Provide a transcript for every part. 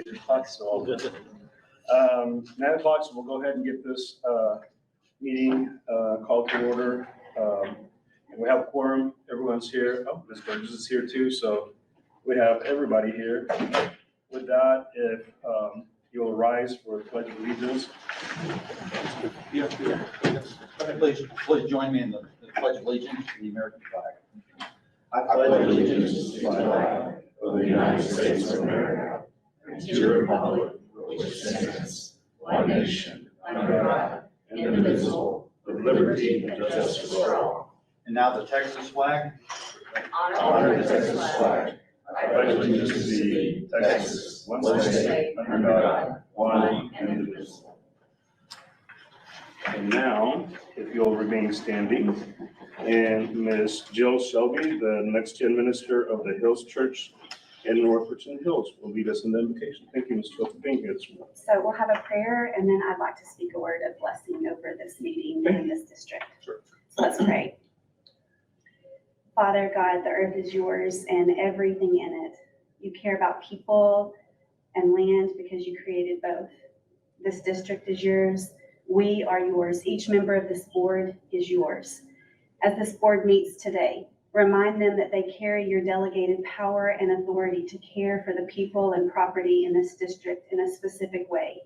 8 o'clock, so all good. 9 o'clock, so we'll go ahead and get this meeting called to order. And we have a quorum. Everyone's here. Oh, Ms. Burgess is here too, so we have everybody here. With that, if you'll rise for the Pledge of Allegiance. Please join me in the Pledge of Allegiance to the American flag. I pledge allegiance to the flag of the United States of America and to the republic which stands one nation under God, indivisible, with liberty and justice for all. And now the Texas flag. Honor the Texas flag. I pledge allegiance to thee, Texas, one state, under God, one and indivisible. And now, if you'll remain standing, and Ms. Jill Shelby, the next gen minister of the Hills Church in North Richland Hills, will lead us in the invocation. Thank you, Ms. Jill, for being here this morning. So we'll have a prayer, and then I'd like to speak a word of blessing over this meeting in this district. Sure. So let's pray. Father God, the earth is yours and everything in it. You care about people and land because you created both. This district is yours. We are yours. Each member of this board is yours. As this board meets today, remind them that they carry your delegated power and authority to care for the people and property in this district in a specific way.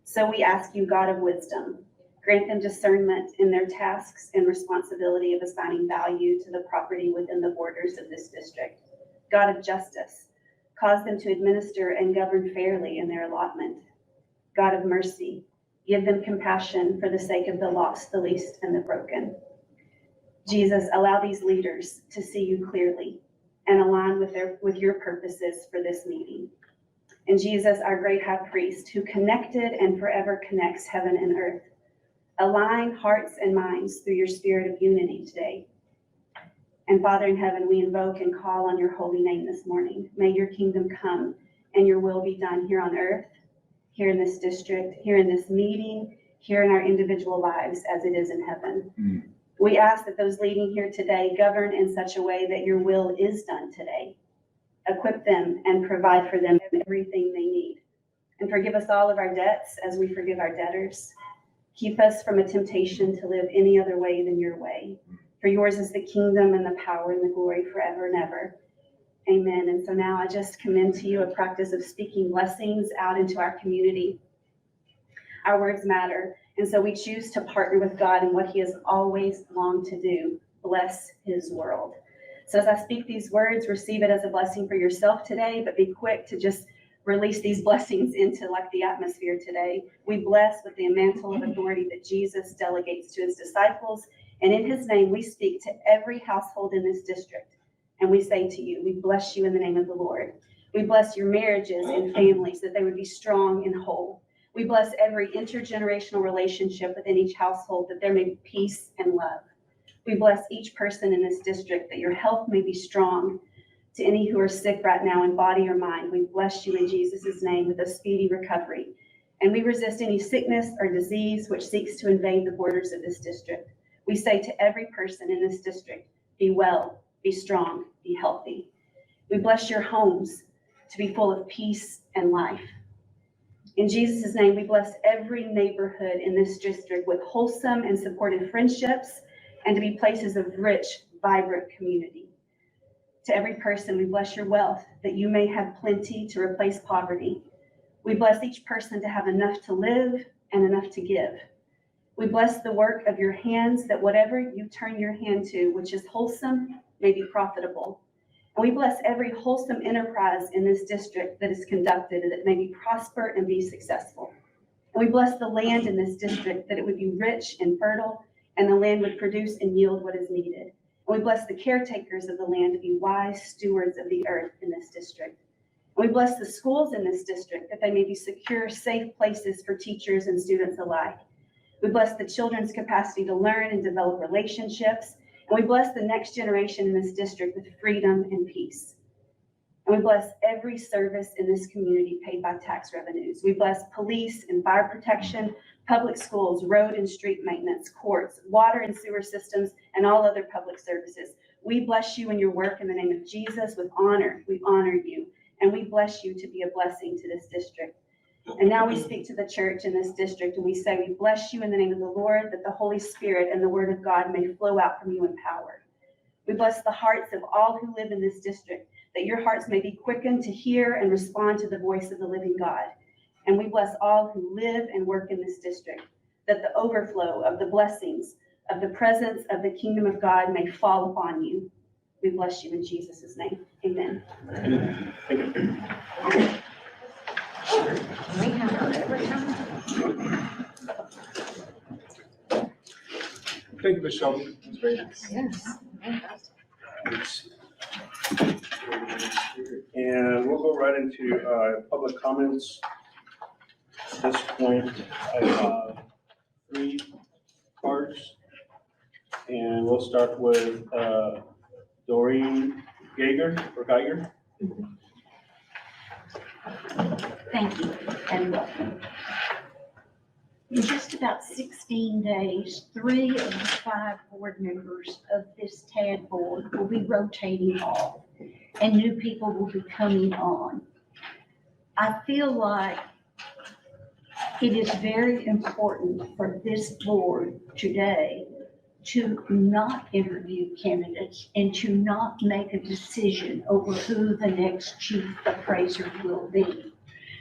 So we ask you, God of wisdom, grant them discernment in their tasks and responsibility of assigning value to the property within the borders of this district. God of justice, cause them to administer and govern fairly in their allotment. God of mercy, give them compassion for the sake of the lost, the least, and the broken. Jesus, allow these leaders to see you clearly and align with your purposes for this meeting. And Jesus, our great high priest, who connected and forever connects heaven and earth, align hearts and minds through your spirit of unity today. And Father in heaven, we invoke and call on your holy name this morning. May your kingdom come and your will be done here on earth, here in this district, here in this meeting, here in our individual lives as it is in heaven. We ask that those leading here today govern in such a way that your will is done today. Equip them and provide for them everything they need. And forgive us all of our debts as we forgive our debtors. Keep us from a temptation to live any other way than your way. For yours is the kingdom and the power and the glory forever and ever. Amen. And so now I just commend to you a practice of speaking blessings out into our community. Our words matter. And so we choose to partner with God in what he has always longed to do, bless his world. So as I speak these words, receive it as a blessing for yourself today, but be quick to just release these blessings into like the atmosphere today. We bless with the mantle of authority that Jesus delegates to his disciples. And in his name, we speak to every household in this district. And we say to you, we bless you in the name of the Lord. We bless your marriages and families, that they would be strong and whole. We bless every intergenerational relationship within each household, that there may be peace and love. We bless each person in this district, that your health may be strong. To any who are sick right now in body or mind, we bless you in Jesus' name with a speedy recovery. And we resist any sickness or disease which seeks to invade the borders of this district. We say to every person in this district, be well, be strong, be healthy. We bless your homes to be full of peace and life. In Jesus' name, we bless every neighborhood in this district with wholesome and supportive friendships and to be places of rich, vibrant community. To every person, we bless your wealth, that you may have plenty to replace poverty. We bless each person to have enough to live and enough to give. We bless the work of your hands, that whatever you turn your hand to, which is wholesome, may be profitable. And we bless every wholesome enterprise in this district that is conducted, that it may be prosper and be successful. And we bless the land in this district, that it would be rich and fertile, and the land would produce and yield what is needed. And we bless the caretakers of the land to be wise stewards of the earth in this district. And we bless the schools in this district, that they may be secure, safe places for teachers and students alike. We bless the children's capacity to learn and develop relationships. And we bless the next generation in this district with freedom and peace. And we bless every service in this community paid by tax revenues. We bless police and fire protection, public schools, road and street maintenance, courts, water and sewer systems, and all other public services. We bless you in your work in the name of Jesus with honor. We honor you. And we bless you to be a blessing to this district. And now we speak to the church in this district, and we say, we bless you in the name of the Lord, that the Holy Spirit and the word of God may flow out from you in power. We bless the hearts of all who live in this district, that your hearts may be quickened to hear and respond to the voice of the living God. And we bless all who live and work in this district, that the overflow of the blessings of the presence of the kingdom of God may fall upon you. We bless you in Jesus' name. Amen. Thank you. We have our overtime. Thank you, Ms. Shelby. That's great. Yes. And we'll go right into public comments. At this point, I have 3 cards. And we'll start with Doreen Geiger. Thank you and welcome. In just about 16 days, 3 of the 5 board members of this TAD board will be rotating off and new people will be coming on. I feel like it is very important for this board today to not interview candidates and to not make a decision over who the next chief appraiser will be.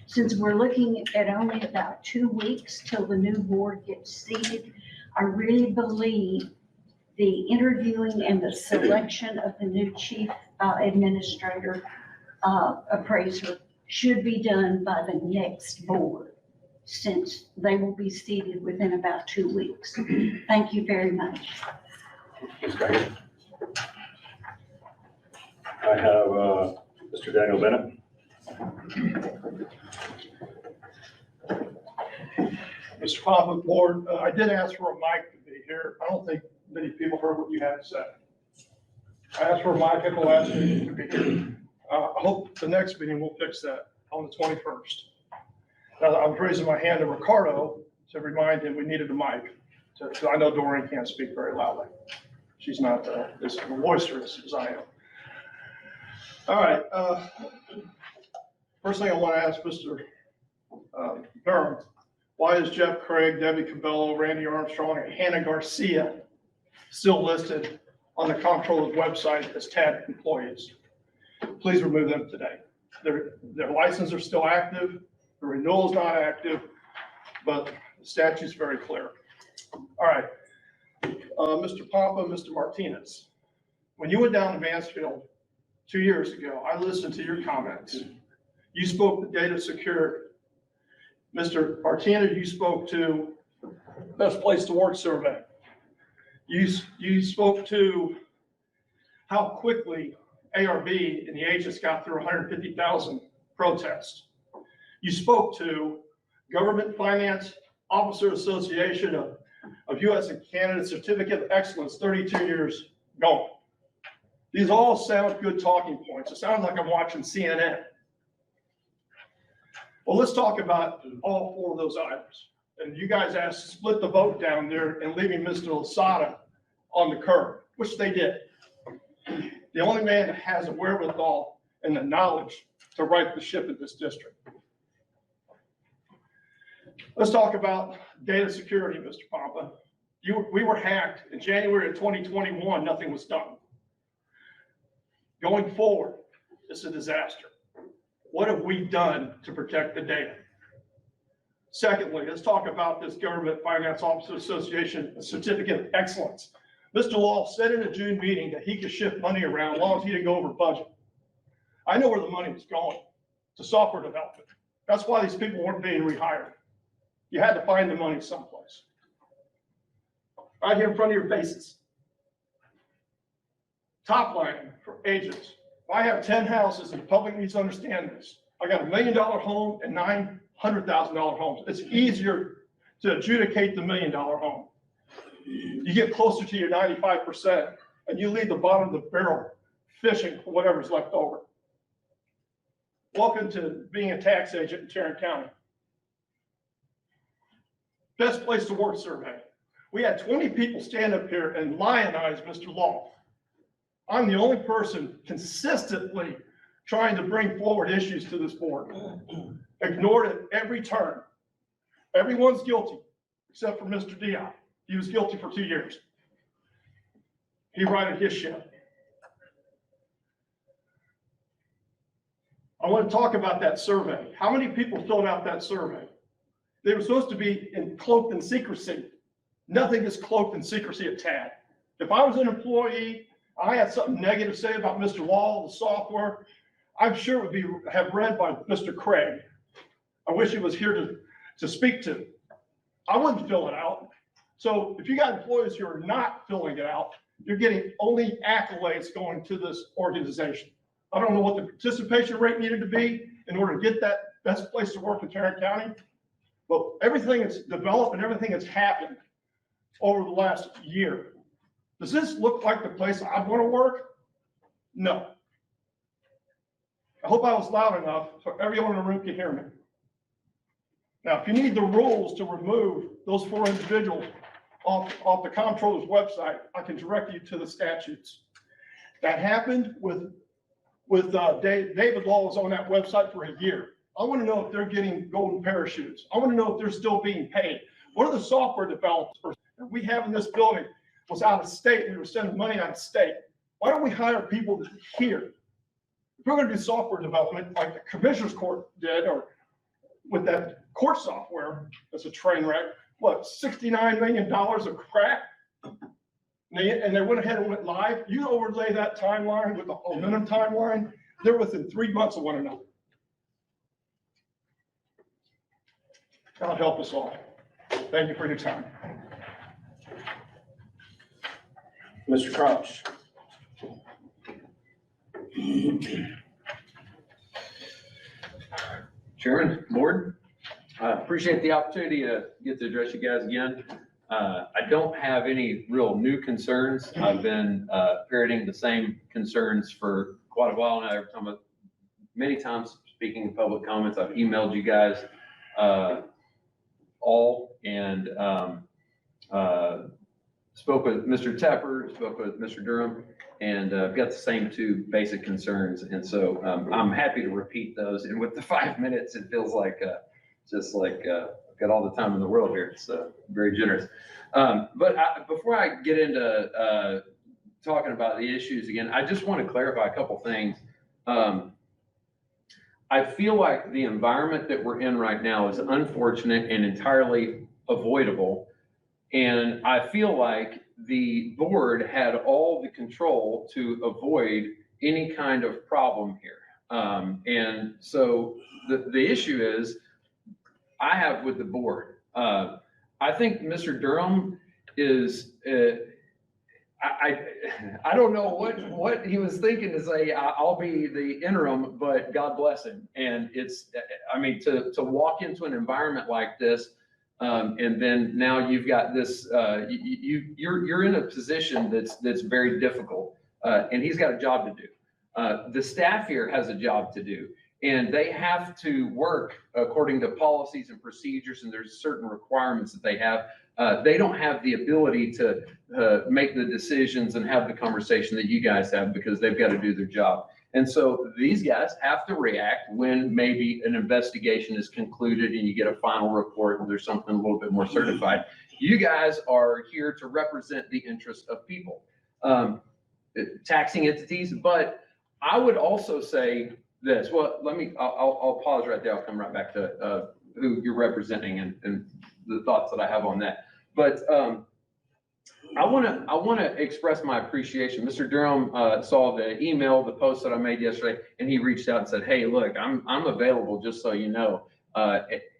Since we're looking at only about 2 weeks till the new board gets seated, I really believe the interviewing and the selection of the new chief administrator appraiser should be done by the next board, since they will be seated within about 2 weeks. Thank you very much. Ms. Geiger. I have Mr. Daniel Bennett. Mr. Papa, Board, I did ask for a mic to be here. I don't think many people heard what you had to say. I asked for a mic at the last meeting to be here. I hope the next meeting will fix that on the 21st. I was raising my hand to Ricardo to remind him we needed a mic. So I know Doreen can't speak very loudly. She's not as boisterous as I am. All right. First thing I want to ask Mr. Durham, why is Jeff Craig, Debbie Cabello, Randy Armstrong, and Hannah Garcia still listed on the comptroller's website as TAD employees? Please remove them today. Their licenses are still active. The renewal is not active, but the statute's very clear. All right. Mr. Papa, Mr. Martinez, when you went down to Mansfield 2 years ago, I listened to your comments. You spoke to data security. Mr. Martinez, you spoke to best place to work survey. You spoke to how quickly ARB and the agents got through 150,000 protests. You spoke to Government Finance Officer Association of U.S. and Canada Certificate of Excellence, 32 years going. These all sound good talking points. It sounds like I'm watching CNN. Well, let's talk about all 4 of those items. And you guys asked to split the vote down there and leaving Mr. Losada on the curb, which they did. The only man that has the wherewithal and the knowledge to right the ship in this district. Let's talk about data security, Mr. Papa. We were hacked in January of 2021, nothing was done. Going forward, it's a disaster. What have we done to protect the data? Secondly, let's talk about this Government Finance Officer Association Certificate of Excellence. Mr. Law said in a June meeting that he could shift money around as long as he didn't go over budget. I know where the money was going, to software development. That's why these people weren't being rehired. You had to find the money someplace. Right here in front of your faces. Top line for agents. If I have 10 houses, and the public needs to understand this, I got $1 million home and $900,000 homes. It's easier to adjudicate the $1 million home. You get closer to your 95%, and you leave the bottom of the barrel fishing for whatever's left over. Welcome to being a tax agent in Tarrant County. Best place to work survey. We had 20 people stand up here and lionize Mr. Law. I'm the only person consistently trying to bring forward issues to this board. Ignored at every turn. Everyone's guilty, except for Mr. Dion. He was guilty for 2 years. He righted his ship. I want to talk about that survey. How many people filled out that survey? They were supposed to be cloaked in secrecy. Nothing is cloaked in secrecy at TAD. If I was an employee, I had something negative to say about Mr. Wall, the software, I'm sure it would have read by Mr. Craig. I wish he was here to speak to. I wouldn't fill it out. So if you got employees who are not filling it out, you're getting only accolades going to this organization. I don't know what the participation rate needed to be in order to get that best place to work in Tarrant County. But everything that's developed and everything that's happened over the last year, does this look like the place I want to work? No. I hope I was loud enough so everyone in the room can hear me. Now, if you need the rules to remove those 4 individuals off the comptroller's website, I can direct you to the statutes. That happened with David Law was on that website for a year. I want to know if they're getting golden parachutes. I want to know if they're still being paid. One of the software developers that we have in this building was out of state. We were sending money out of state. Why don't we hire people here? If we're going to do software development like the Commissioner's Court did, or with that court software, that's a train wreck, what, $69 million of crap? And they went ahead and went live. You overlay that timeline with the momentum timeline, they're within 3 months of one another. God help us all. Thank you for your time. Mr. Crouch. Chairman, board, I appreciate the opportunity to get to address you guys again. I don't have any real new concerns. I've been parroting the same concerns for quite a while now. Every time, many times speaking in public comments, I've emailed you guys all and spoke with Mr. Tepper, spoke with Mr. Durham, and I've got the same 2 basic concerns. And so I'm happy to repeat those. And with the 5 minutes, it feels like just like I've got all the time in the world here. It's very generous. But before I get into talking about the issues again, I just want to clarify a couple things. I feel like the environment that we're in right now is unfortunate and entirely avoidable. And I feel like the board had all the control to avoid any kind of problem here. And so the issue is I have with the board. I think Mr. Durham is, I don't know what he was thinking to say, I'll be the interim, but God bless him. And it's, I mean, to walk into an environment like this, and then now you've got this, you're in a position that's very difficult, and he's got a job to do. The staff here has a job to do, and they have to work according to policies and procedures, and there's certain requirements that they have. They don't have the ability to make the decisions and have the conversation that you guys have because they've got to do their job. And so these guys have to react when maybe an investigation is concluded and you get a final report and there's something a little bit more certified. You guys are here to represent the interests of people, taxing entities. But I would also say this, well, I'll pause right there. I'll come right back to who you're representing and the thoughts that I have on that. But I want to express my appreciation. Mr. Durham saw the email, the post that I made yesterday, and he reached out and said, "Hey, look, I'm available. Just so you know,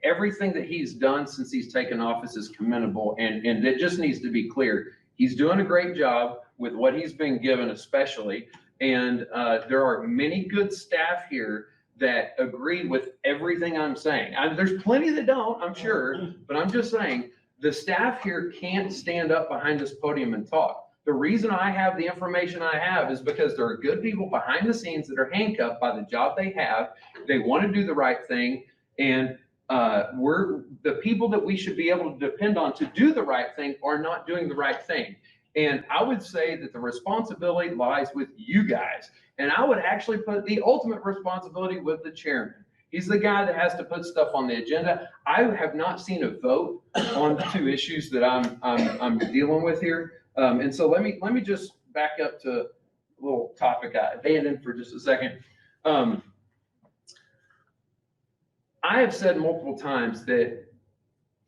everything that he's done since he's taken office is commendable, and it just needs to be clear. He's doing a great job with what he's been given, especially. And there are many good staff here that agree with everything I'm saying. There's plenty that don't, I'm sure, but I'm just saying." The staff here can't stand up behind this podium and talk. The reason I have the information I have is because there are good people behind the scenes that are handcuffed by the job they have. They want to do the right thing. And we're the people that we should be able to depend on to do the right thing are not doing the right thing. And I would say that the responsibility lies with you guys. And I would actually put the ultimate responsibility with the chairman. He's the guy that has to put stuff on the agenda. I have not seen a vote on the two issues that I'm dealing with here. And so let me just back up to a little topic I abandoned for just a second. I have said multiple times that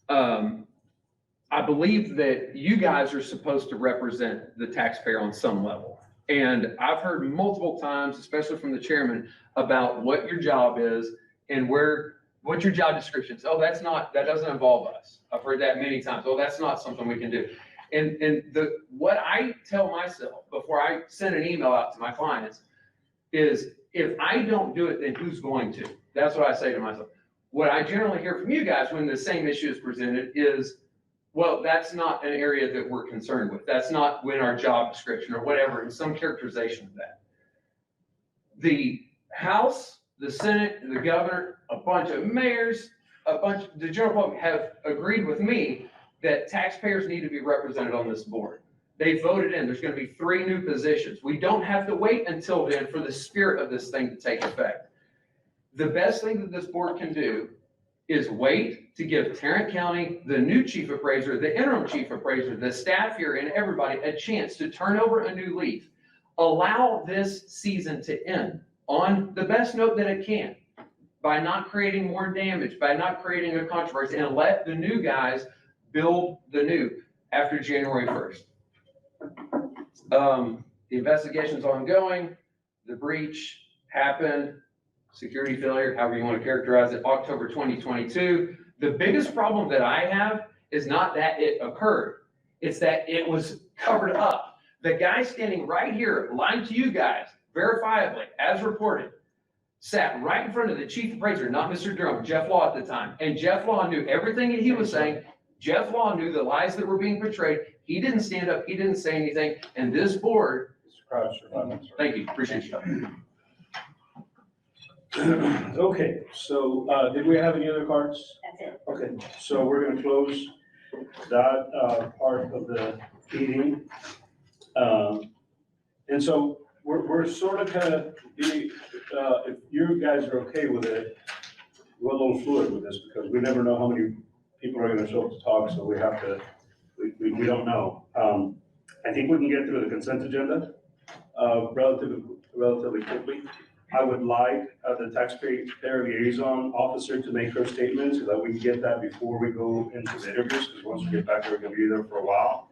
I believe that you guys are supposed to represent the taxpayer on some level. And I've heard multiple times, especially from the chairman, about what your job is and what your job description is. Oh, that doesn't involve us. I've heard that many times. Oh, that's not something we can do. And what I tell myself before I send an email out to my clients is, if I don't do it, then who's going to? That's what I say to myself. What I generally hear from you guys when the same issue is presented is, well, that's not an area that we're concerned with. That's not in our job description or whatever, in some characterization of that. The House, the Senate, the governor, a bunch of mayors, the general public have agreed with me that taxpayers need to be represented on this board. They voted in, there's gonna be 3 new positions. We don't have to wait until then for the spirit of this thing to take effect. The best thing that this board can do is wait to give Tarrant County, the new chief appraiser, the interim chief appraiser, the staff here, and everybody a chance to turn over a new leaf. Allow this season to end on the best note that it can, by not creating more damage, by not creating a controversy, and let the new guys build the new after January 1st. The investigation's ongoing. The breach happened, security failure, however you want to characterize it, October 2022. The biggest problem that I have is not that it occurred. It's that it was covered up. The guy standing right here, lying to you guys, verifiably, as reported, sat right in front of the chief appraiser, not Mr. Durham, Jeff Law at the time. And Jeff Law knew everything that he was saying. Jeff Law knew the lies that were being portrayed. He didn't stand up. He didn't say anything. And this board, Mr. Crouch, your 5 minutes. thank you, appreciate you. Okay, so, did we have any other cards? That's it. Okay, so we're gonna close that, part of the meeting. And so we're sort of kind of, if you guys are okay with it, we're a little fluid with this because we never know how many people are gonna show up to talk, so we have to, we don't know. I think we can get through the consent agenda, relatively quickly. I would like the taxpayer liaison officer to make her statement so that we can get that before we go into the interviews, because once we get back, we're gonna be there for a while.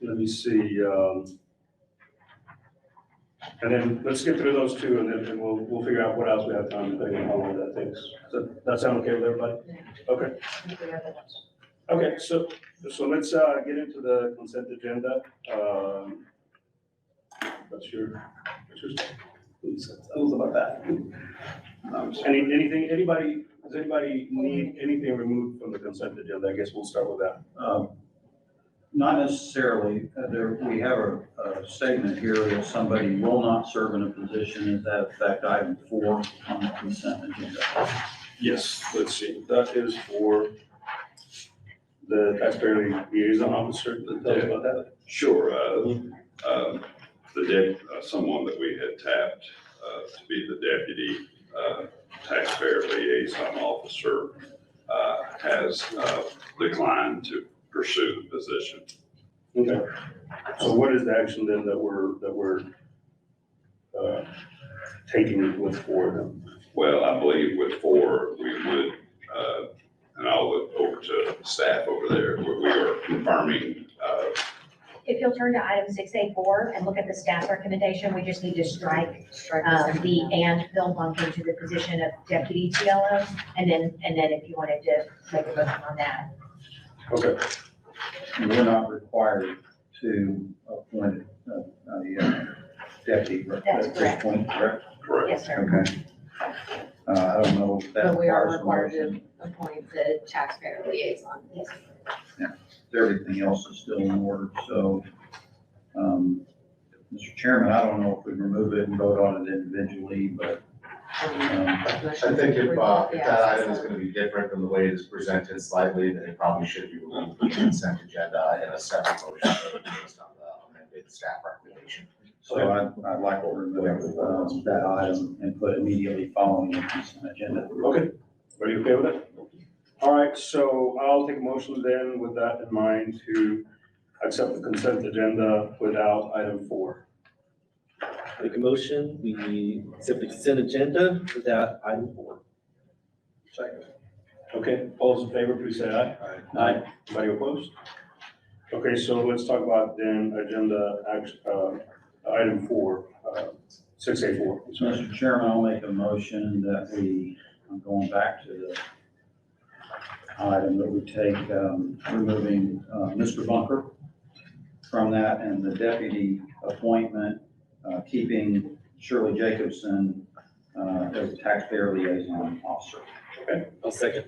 Let me see, and then let's get through those 2 and then we'll figure out what else we have time, depending on how long that takes. Does that sound okay with everybody? Okay. Okay, so let's get into the consent agenda. What's your, tell us about that. Anybody, does anybody need anything removed from the consent agenda? I guess we'll start with that. Not necessarily. We have a statement here that somebody will not serve in a position. Is that affect item 4 on the consent agenda? Yes, let's see, that is for the taxpayer liaison officer. Tell us about that. Sure. Someone that we had tapped to be the deputy taxpayer liaison officer has declined to pursue the position. Okay, so what is the action then that we're taking with 4 then? Well, I believe with 4, we would, and I'll look over to staff over there, we are confirming. If you'll turn to item 6A4 and look at the staff recommendation, we just need to strike the and Bill Bunker to the position of deputy TLO. And then if you wanted to make a motion on that. Okay, We're not required to appoint a deputy at That's this correct. point, correct? Correct. Yes, sir. Okay. I don't know if that But we are requires a required motion. to appoint the taxpayer liaison. Yes. Everything else is still in order, so, Mr. Chairman, I don't know if we remove it and vote on it individually, but I think if that item is gonna be different than the way it is presented slightly, then it probably should be removed from the consent agenda in a separate motion based on the amended staff recommendation. So I'd like to remove that item and put immediately following the consent agenda. Okay, are you okay with that? All right, so I'll take a motion then with that in mind to accept the consent agenda without item 4. Make a motion, we accept the consent agenda without item 4. Second. Okay, all those in favor, please say aye. Aye. Anybody opposed? Okay, so let's talk about then agenda item 4, 6A4. Mr. Chairman, I'll make a motion that I'm going back to the item that we take, removing Mr. Bunker from that and the deputy appointment, keeping Shirley Jacobson as a taxpayer liaison officer. Okay, I'll second.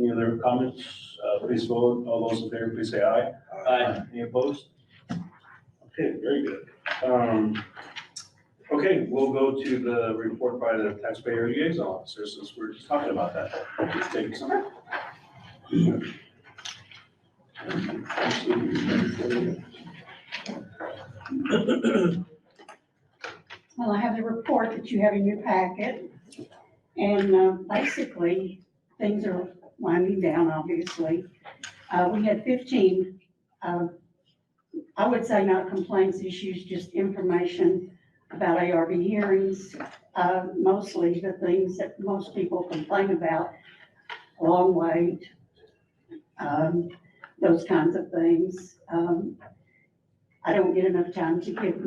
any other comments? Please vote. All those in favor, please say aye. Aye. Any opposed? Okay, very good. Okay, we'll go to the report by the taxpayer liaison officer, since we're just talking about that. Please take some. Well, I have the report that you have in your packet. And basically, things are winding down, obviously. We had 15, I would say not complaints, issues, just information about ARB hearings. Mostly the things that most people complain about, long wait, those kinds of things. I don't get enough time to give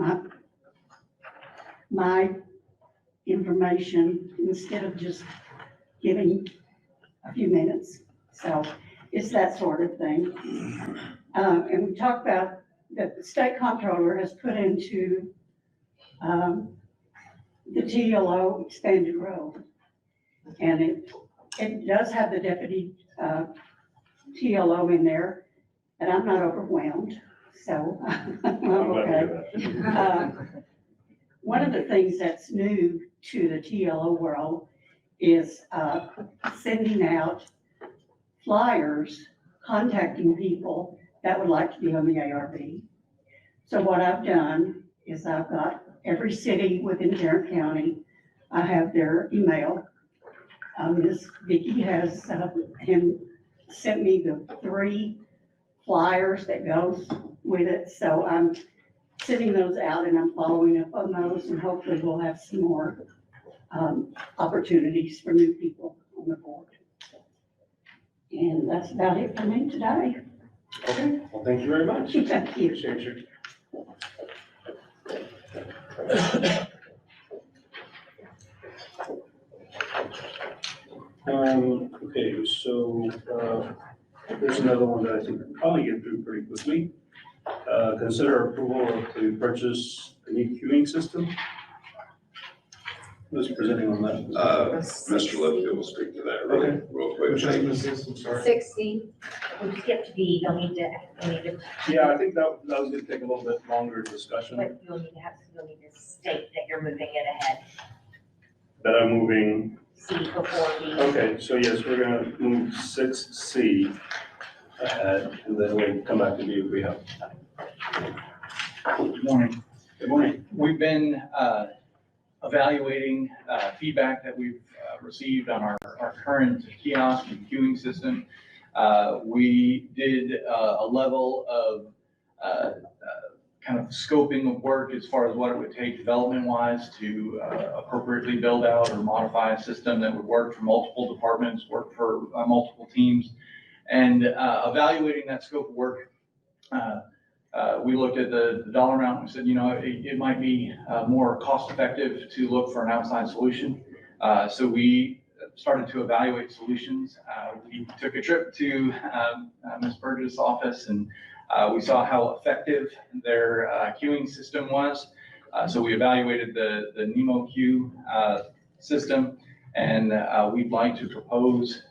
my information instead of just giving a few minutes. So it's that sort of thing. And we talked about that the state comptroller has put into the TLO expanded role. And it does have the deputy TLO in there, but I'm not overwhelmed, so I'm okay. One of the things that's new to the TLO world is sending out flyers, contacting people that would like to be on the ARB. So what I've done is I've got every city within Tarrant County, I have their email. Ms. Vicki has sent me the 3 flyers that goes with it. So I'm sending those out and I'm following up on those, and hopefully we'll have some more opportunities for new people on the board. And that's about it for me today. Okay, well, thank you very much. Thank you. Appreciate you. Okay, so, there's another one that I think we can probably get through pretty quickly. Consider approval to purchase a new queuing system. Who's presenting on that? Mr. Lipfield will speak to that real quick. Which item is this? I'm sorry. 60. We skipped B, you'll need to, Yeah, I think that was gonna take a little bit longer discussion, but you'll need to state that you're moving it ahead, that I'm moving. C before B. Okay, so yes, we're gonna move 6C ahead, and then we come back to B if we have time. Good morning. Good morning. We've been evaluating feedback that we've received on our current kiosk and queuing system. We did a level of kind of scoping of work as far as what it would take development-wise to appropriately build out or modify a system that would work for multiple departments, work for multiple teams. And evaluating that scope of work, we looked at the dollar amount and we said, you know, it might be more cost-effective to look for an outside solution. So we started to evaluate solutions. We took a trip to Ms. Burgess' office, and we saw how effective their queuing system was. So we evaluated the Nemo queue system, and we'd like to propose,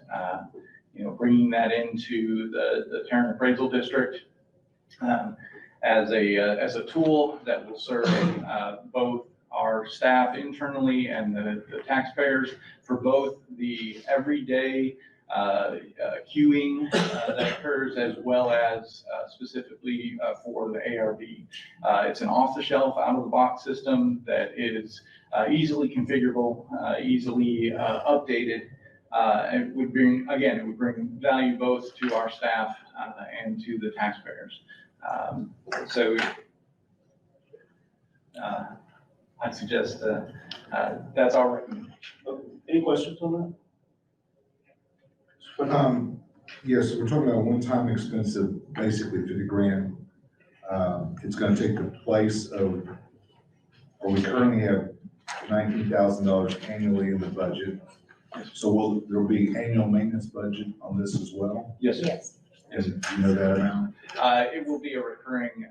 bringing that into the Tarrant Appraisal District as a tool that will serve both our staff internally and the taxpayers for both the everyday queuing that occurs as well as specifically for the ARB. It's an off-the-shelf, out-of-the-box system that is easily configurable, easily updated. It would bring, again, it would bring value both to our staff and to the taxpayers. So I suggest that's our recommendation. Any questions on that? Yes, we're talking about a one-time expense of basically 50 grand. It's gonna take the place of, or we currently have $19,000 annually in the budget. So there'll be annual maintenance budget on this as well? Yes, sir. Yes. And you know that amount? It will be a recurring,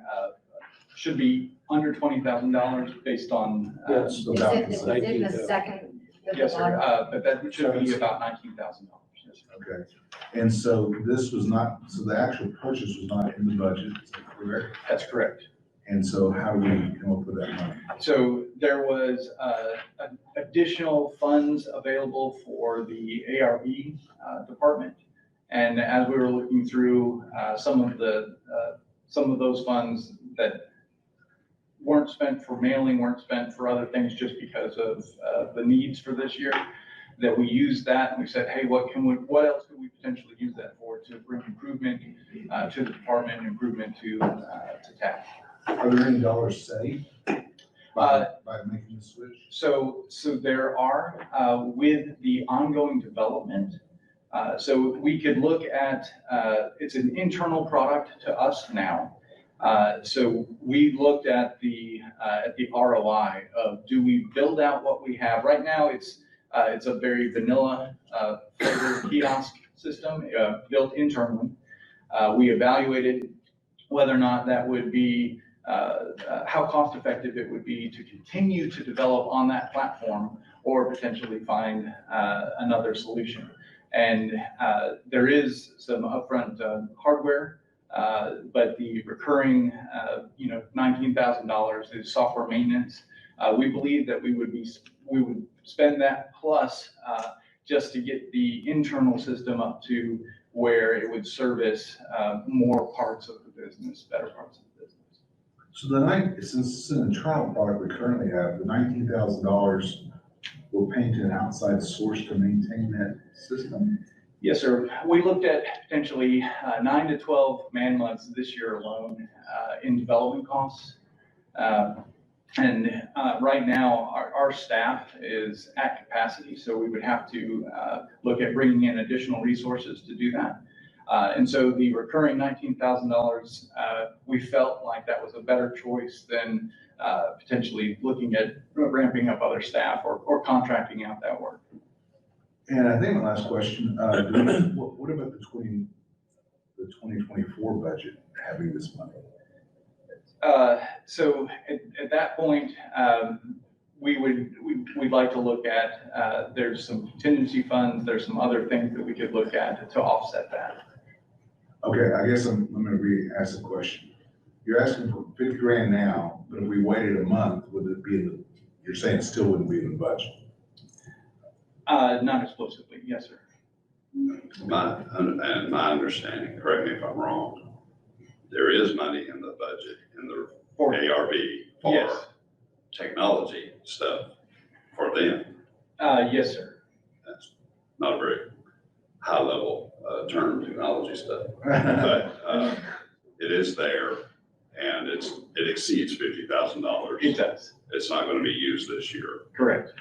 should be under $20,000 based on. Yes. So about It's the in same. the second. Yes, sir, but that should be about $19,000. Yes, sir. Okay. And so this was not, so the actual purchase was not in the budget, is that correct? That's correct. And so how do we come up with that money? So there was additional funds available for the ARB department. And as we were looking through some of those funds that weren't spent for mailing, weren't spent for other things just because of the needs for this year, that we used that and we said, hey, what else could we potentially use that for to bring improvement to the department, improvement to TAC? Are there any dollars saved by making the switch? So there are, with the ongoing development, so we could look at, it's an internal product to us now. So we looked at the ROI of, do we build out what we have? Right now, it's a very vanilla flavor kiosk system built internally. We evaluated whether or not that would be, how cost effective it would be to continue to develop on that platform or potentially find another solution. And there is some upfront hardware, but the recurring, $19,000 is software maintenance. We believe that we would spend that plus just to get the internal system up to where it would service more parts of the business, better parts of the business. So since it's an internal product we currently have, the $19,000 will pay to an outside source to maintain that system? Yes, sir. We looked at potentially 9 to 12 man months this year alone in development costs. And right now, our staff is at capacity, so we would have to look at bringing in additional resources to do that. And so the recurring $19,000, we felt like that was a better choice than potentially looking at ramping up other staff or contracting out that work. And I think my last question, what about the 2024 budget having this money? So at that point, we'd like to look at, there's some contingency funds, there's some other things that we could look at to offset that. Okay, I guess I'm gonna re-ask the question. You're asking for 50 grand now, but if we waited a month, would it be you're saying it still wouldn't be in the budget? Not exclusively, yes, sir. My understanding, correct me if I'm wrong, there is money in the budget, in the ARB for Yes. technology stuff for them. Yes, sir. That's not a very high level term, technology stuff, but it is there and it exceeds $50,000. It does, It's not going to be used this year. correct.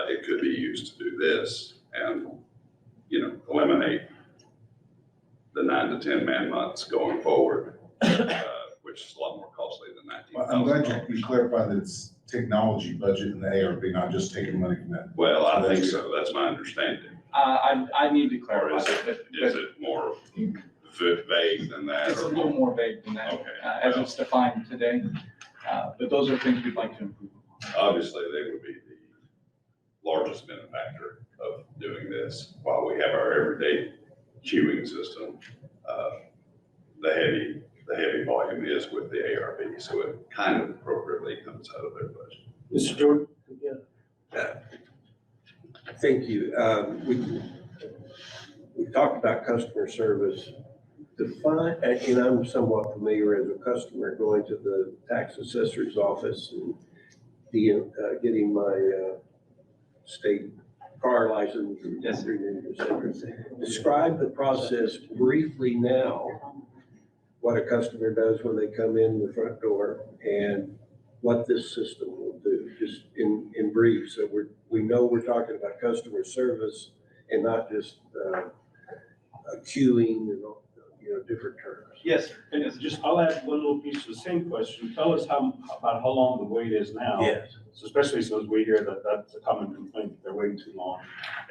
It could be used to do this and, eliminate the 9 to 10 man months going forward, which is a lot more costly than Well, I'm glad $19,000. you clarified that it's technology budget in the ARB, not just taking money from that. Well, I think so. That's my understanding. I need to Or clarify is that, Is but it more vague than that? it's a or- little more vague than that, Okay, as well. it's defined today. But those are things we'd like to improve upon. Obviously, they would be the largest benefactor of doing this. While we have our everyday queuing system, the heavy volume is with the ARB, so it kind of appropriately comes out of their budget. Mr. Jordan? Thank you. We talked about customer service. Define, and I'm somewhat familiar as a customer going to the tax assessor's office and getting my state car license and everything, et cetera. Describe the process briefly now, what a customer does when they come in the front door and what this system will do, just in brief. So we know we're talking about customer service and not just queuing and all, different terms. Yes, sir. And it's just, I'll add one little piece to the same question. Tell us about how long the wait is now. Yes. So especially since we hear that that's a common complaint, that they're waiting too long,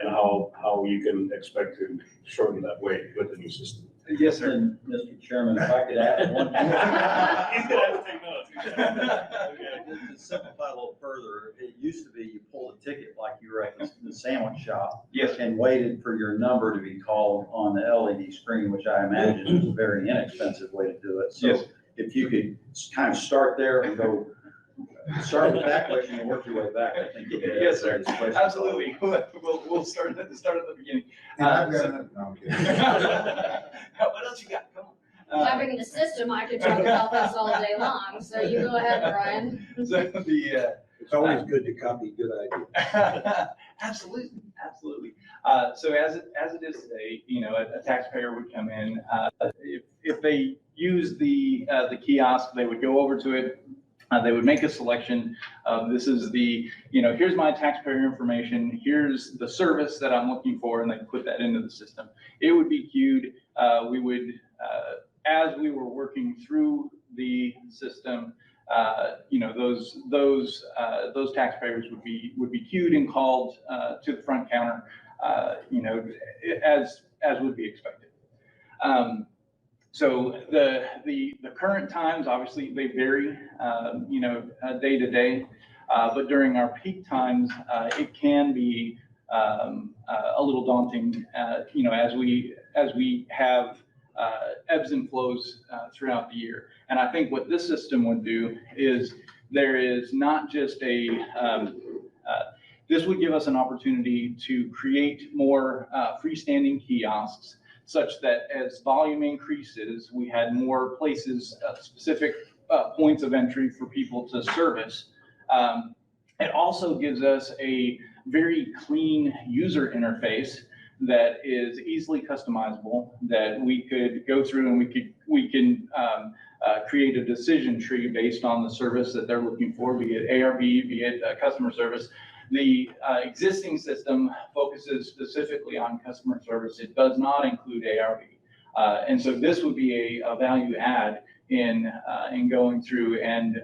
and how you can expect to shorten that wait with the new system. Yes, sir. And Mr. Chairman, if I could add one more. He's gonna have to take notes. To simplify a little further, it used to be you pulled a ticket like you were at the sandwich shop. Yes. And waited for your number to be called on the LED screen, which I imagine is a very inexpensive way to do it. Yes. So if you could kind of start there and start with that question and work your way back, I think. Yes, sir. Absolutely. We'll start at the beginning. What else you got? Come on. Having the system, I could talk about this all day long, so you go ahead, Brian. So It's always good to copy good ideas. Absolutely, absolutely. So as it is today, a taxpayer would come in, if they use the kiosk, they would go over to it. They would make a selection of, this is here's my taxpayer information, here's the service that I'm looking for, and they put that into the system. It would be queued. We would, as we were working through the system, those taxpayers would be queued and called to the front counter, as would be expected. So the current times, obviously, they vary, day to day, but during our peak times, it can be a little daunting, as we have ebbs and flows throughout the year. And I think what this system would do is there is not just this would give us an opportunity to create more freestanding kiosks, such that as volume increases, we had more places, specific points of entry for people to service. It also gives us a very clean user interface that is easily customizable, that we could go through and we can create a decision tree based on the service that they're looking for, be it ARB, be it customer service. The existing system focuses specifically on customer service. It does not include ARB. And so this would be a value add in going through and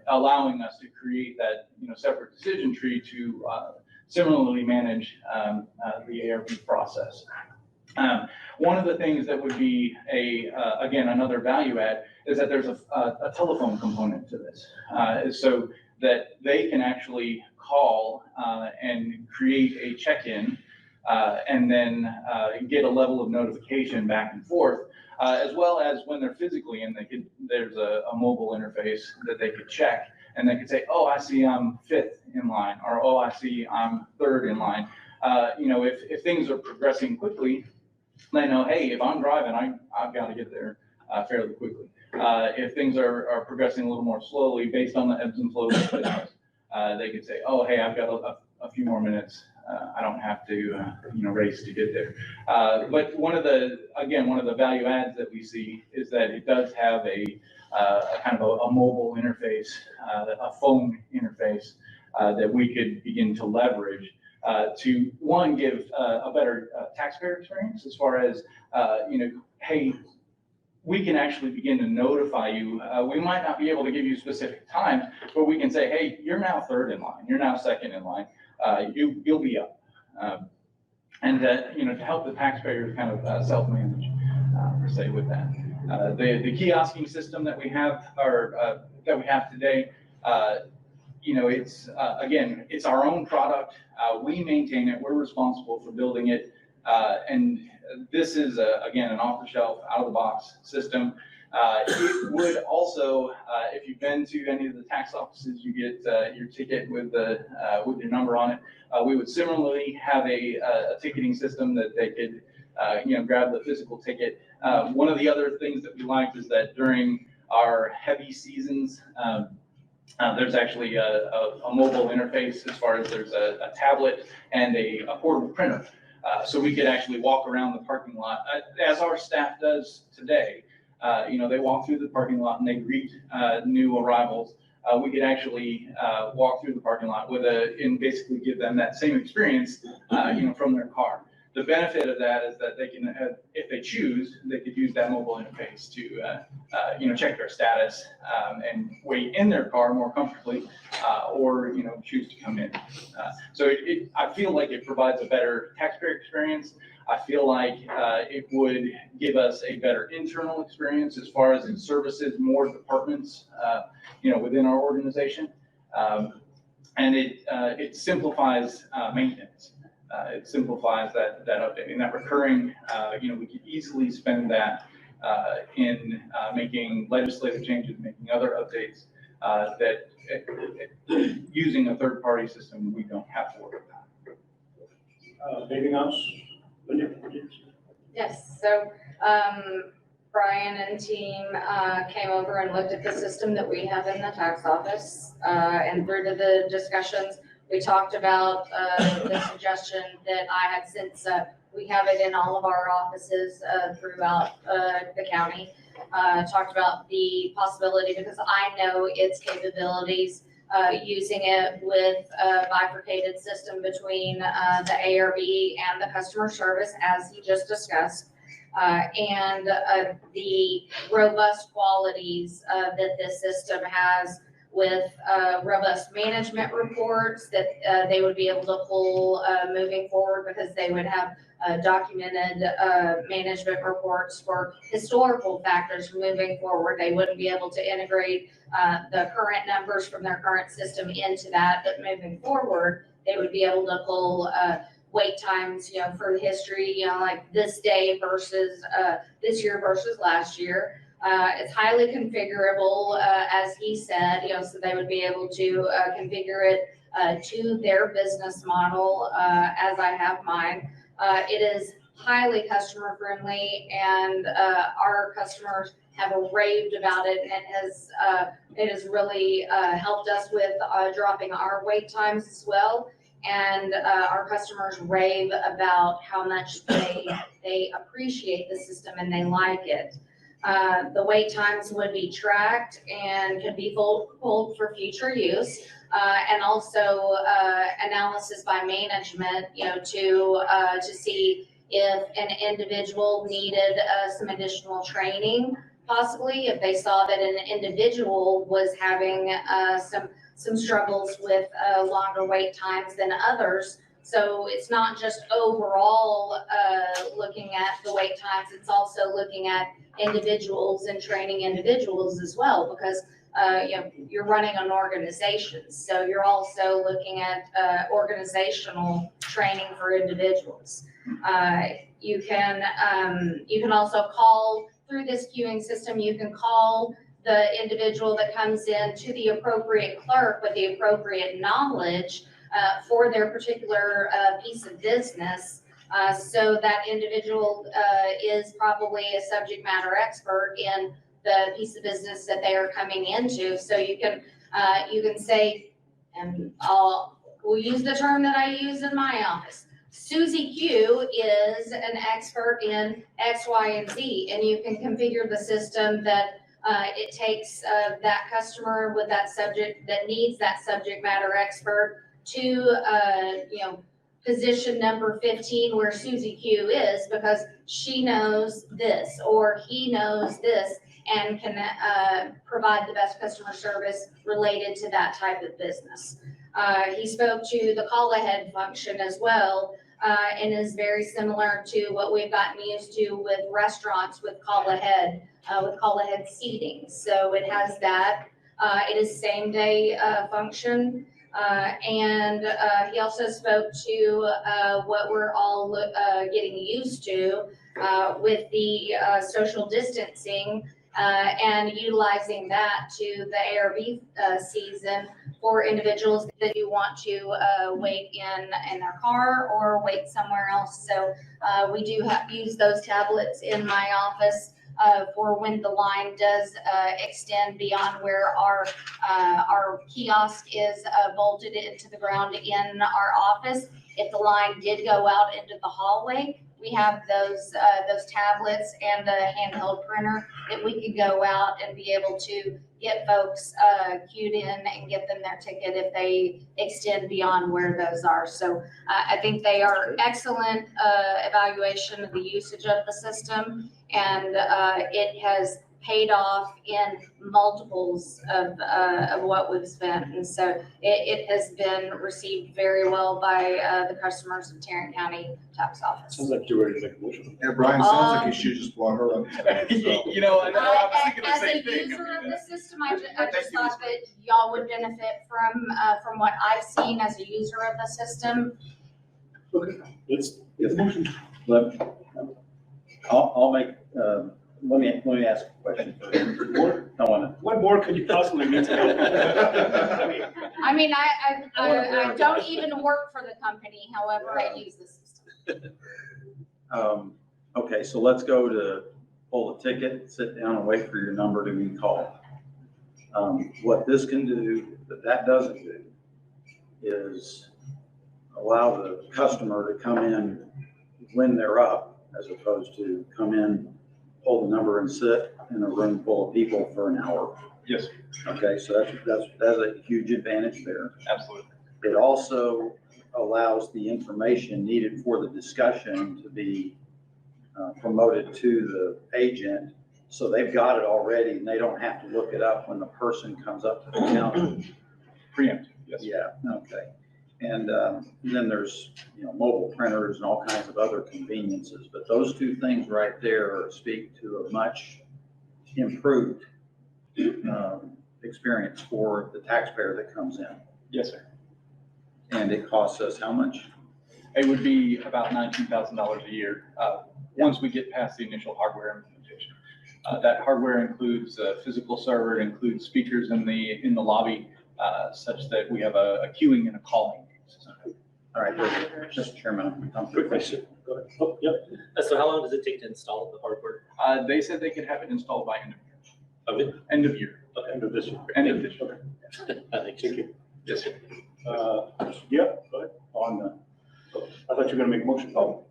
allowing us to create that separate decision tree to similarly manage the ARB process. One of the things that would be again, another value add is that there's a telephone component to this. So that they can actually call and create a check-in and then get a level of notification back and forth, as well as when they're physically in, there's a mobile interface that they could check, and they could say, oh, I see I'm 5th in line, or oh, I see I'm 3rd in line. If things are progressing quickly, they know, hey, if I'm driving, I've got to get there fairly quickly. If things are progressing a little more slowly based on the ebbs and flows of business, they could say, oh, hey, I've got a few more minutes. I don't have to, race to get there. But one of the value adds that we see is that it does have a kind of a mobile interface, a phone interface that we could begin to leverage to, one, give a better taxpayer experience as far as, hey, we can actually begin to notify you. We might not be able to give you specific times, but we can say, hey, you're now 3rd in line. You're now 2nd in line. You'll be up. And to help the taxpayers kind of self-manage, per se, with that. The kiosking system that we have, that we have today, it's, again, it's our own product. We maintain it. We're responsible for building it. And this is, again, an off-the-shelf, out-of-the-box system It would also, if you've been to any of the tax offices, you get your ticket with your number on it. We would similarly have a ticketing system that they could, grab the physical ticket. One of the other things that we liked is that during our heavy seasons, there's actually a mobile interface as far as there's a tablet and a portable printer. So we could actually walk around the parking lot, as our staff does today. They walk through the parking lot and they greet new arrivals. We could actually walk through the parking lot and basically give them that same experience, from their car. The benefit of that is that they can, if they choose, they could use that mobile interface to, check their status and wait in their car more comfortably, or, choose to come in. So I feel like it provides a better taxpayer experience. I feel like it would give us a better internal experience as far as it services more departments, within our organization. And it simplifies maintenance. It simplifies that updating, that recurring, we could easily spend that in making legislative changes, making other updates that using a third-party system, we don't have to worry about. Anything else? Yes, so, Brian and team, came over and looked at the system that we have in the tax office. And through to the discussions, we talked about, the suggestion that I had since, we have it in all of our offices, throughout, the county. Talked about the possibility, because I know its capabilities, using it with a bifurcated system between the ARB and the customer service, as he just discussed, and the robust qualities that this system has with robust management reports that they would be able to pull moving forward, because they would have documented management reports for historical factors moving forward. They wouldn't be able to integrate the current numbers from their current system into that, but moving forward, they would be able to pull wait times, for the history, like this day versus this year versus last year. It's highly configurable, as he said, so they would be able to configure it to their business model, as I have mine. It is highly customer friendly, and our customers have raved about it, and it has really helped us with dropping our wait times as well. And our customers rave about how much they appreciate the system and they like it. The wait times would be tracked and could be pulled for future use. And also analysis by management, to see if an individual needed some additional training, possibly if they saw that an individual was having some struggles with longer wait times than others. So it's not just overall looking at the wait times, it's also looking at individuals and training individuals as well, because you're running an organization. So you're also looking at organizational training for individuals. You can also call through this queuing system, you can call the individual that comes in to the appropriate clerk with the appropriate knowledge for their particular piece of business. So that individual is probably a subject matter expert in the piece of business that they are coming into. So you can say, and we'll use the term that I use in my office. Susie Q is an expert in X, Y, and Z, and you can configure the system that it takes that customer with that subject that needs that subject matter expert to position number 15 where Susie Q is, because she knows this or he knows this and can provide the best customer service related to that type of business. He spoke to the call ahead function as well, and is very similar to what we've gotten used to with restaurants with call ahead seating. So it has that. It is same day function. And he also spoke to what we're all getting used to with the social distancing and utilizing that to the ARB season for individuals that you want to wait in their car or wait somewhere else. So we do use those tablets in my office for when the line does extend beyond where our kiosk is bolted into the ground in our office. If the line did go out into the hallway, we have those tablets and a handheld printer that we could go out and be able to get folks queued in and get them their ticket if they extend beyond where those are. So I think they are excellent evaluation of the usage of the system, and it has paid off in multiples of what we've spent. And so it has been received very well by the customers of Tarrant County Tax Office. Sounds like you're ready to make a motion. Yeah, Brian, sounds like you should just want her on. You know, I was thinking the As same a thing. user of the system, I just thought that y'all would benefit from what I've seen as a user of the system. Okay, let's get the motion. I'll make, let me ask a question. I wanna, What more could you possibly need to know? I mean, I don't even work for the company, however, I use the system. okay, so let's go to pull a ticket, sit down and wait for your number to be called. What this can do, that doesn't do, is allow the customer to come in when they're up, as opposed to come in, pull the number and sit in a room full of people for an hour. Yes, Okay, so that's a huge advantage there. absolutely. It also allows the information needed for the discussion to be promoted to the agent. So they've got it already and they don't have to look it up when the person comes up to the counter. Preemptive, yes. Yeah, okay. And then there's, mobile printers and all kinds of other conveniences, but those two things right there speak to a much improved experience for the taxpayer that comes in. Yes, sir. And it costs us how much? It would be about $19,000 a year, once we get past the initial hardware implementation. That hardware includes a physical server, it includes speakers in the lobby, such that we have a queuing and a calling system. All right, Mr. Chairman, I'm Quick question. Go ahead. Oh, yep. So how long does it take to install the hardware? They said they could have it installed by end of year. Okay. End of year. End of this year. End of this year. Thank you. Yes, sir. Yep, go ahead. I thought you were gonna make a motion. Oh.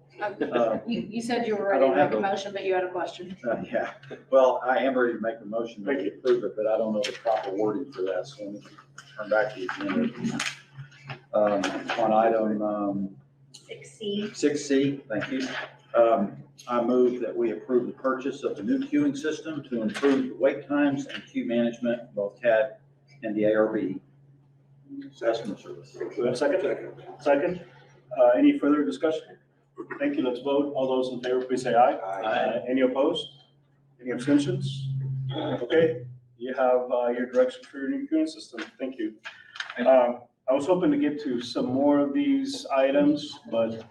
You said you were I ready to don't have make a a- motion, but you had a question. Yeah, well, I am ready to make the motion to approve it, but I don't know the proper wording for that, so let me turn back to the agenda. On item 6C. 6C, thank you. I move that we approve the purchase of the new queuing system to improve the wait times and queue management, both CAD and the ARB customer service. Do we have a second? Second. Any further discussion? Thank you. Let's vote. All those in favor, please say aye. Aye. Any opposed? Any abstentions? Okay, you have your direction for your new queuing system. Thank you. I was hoping to get to some more of these items, but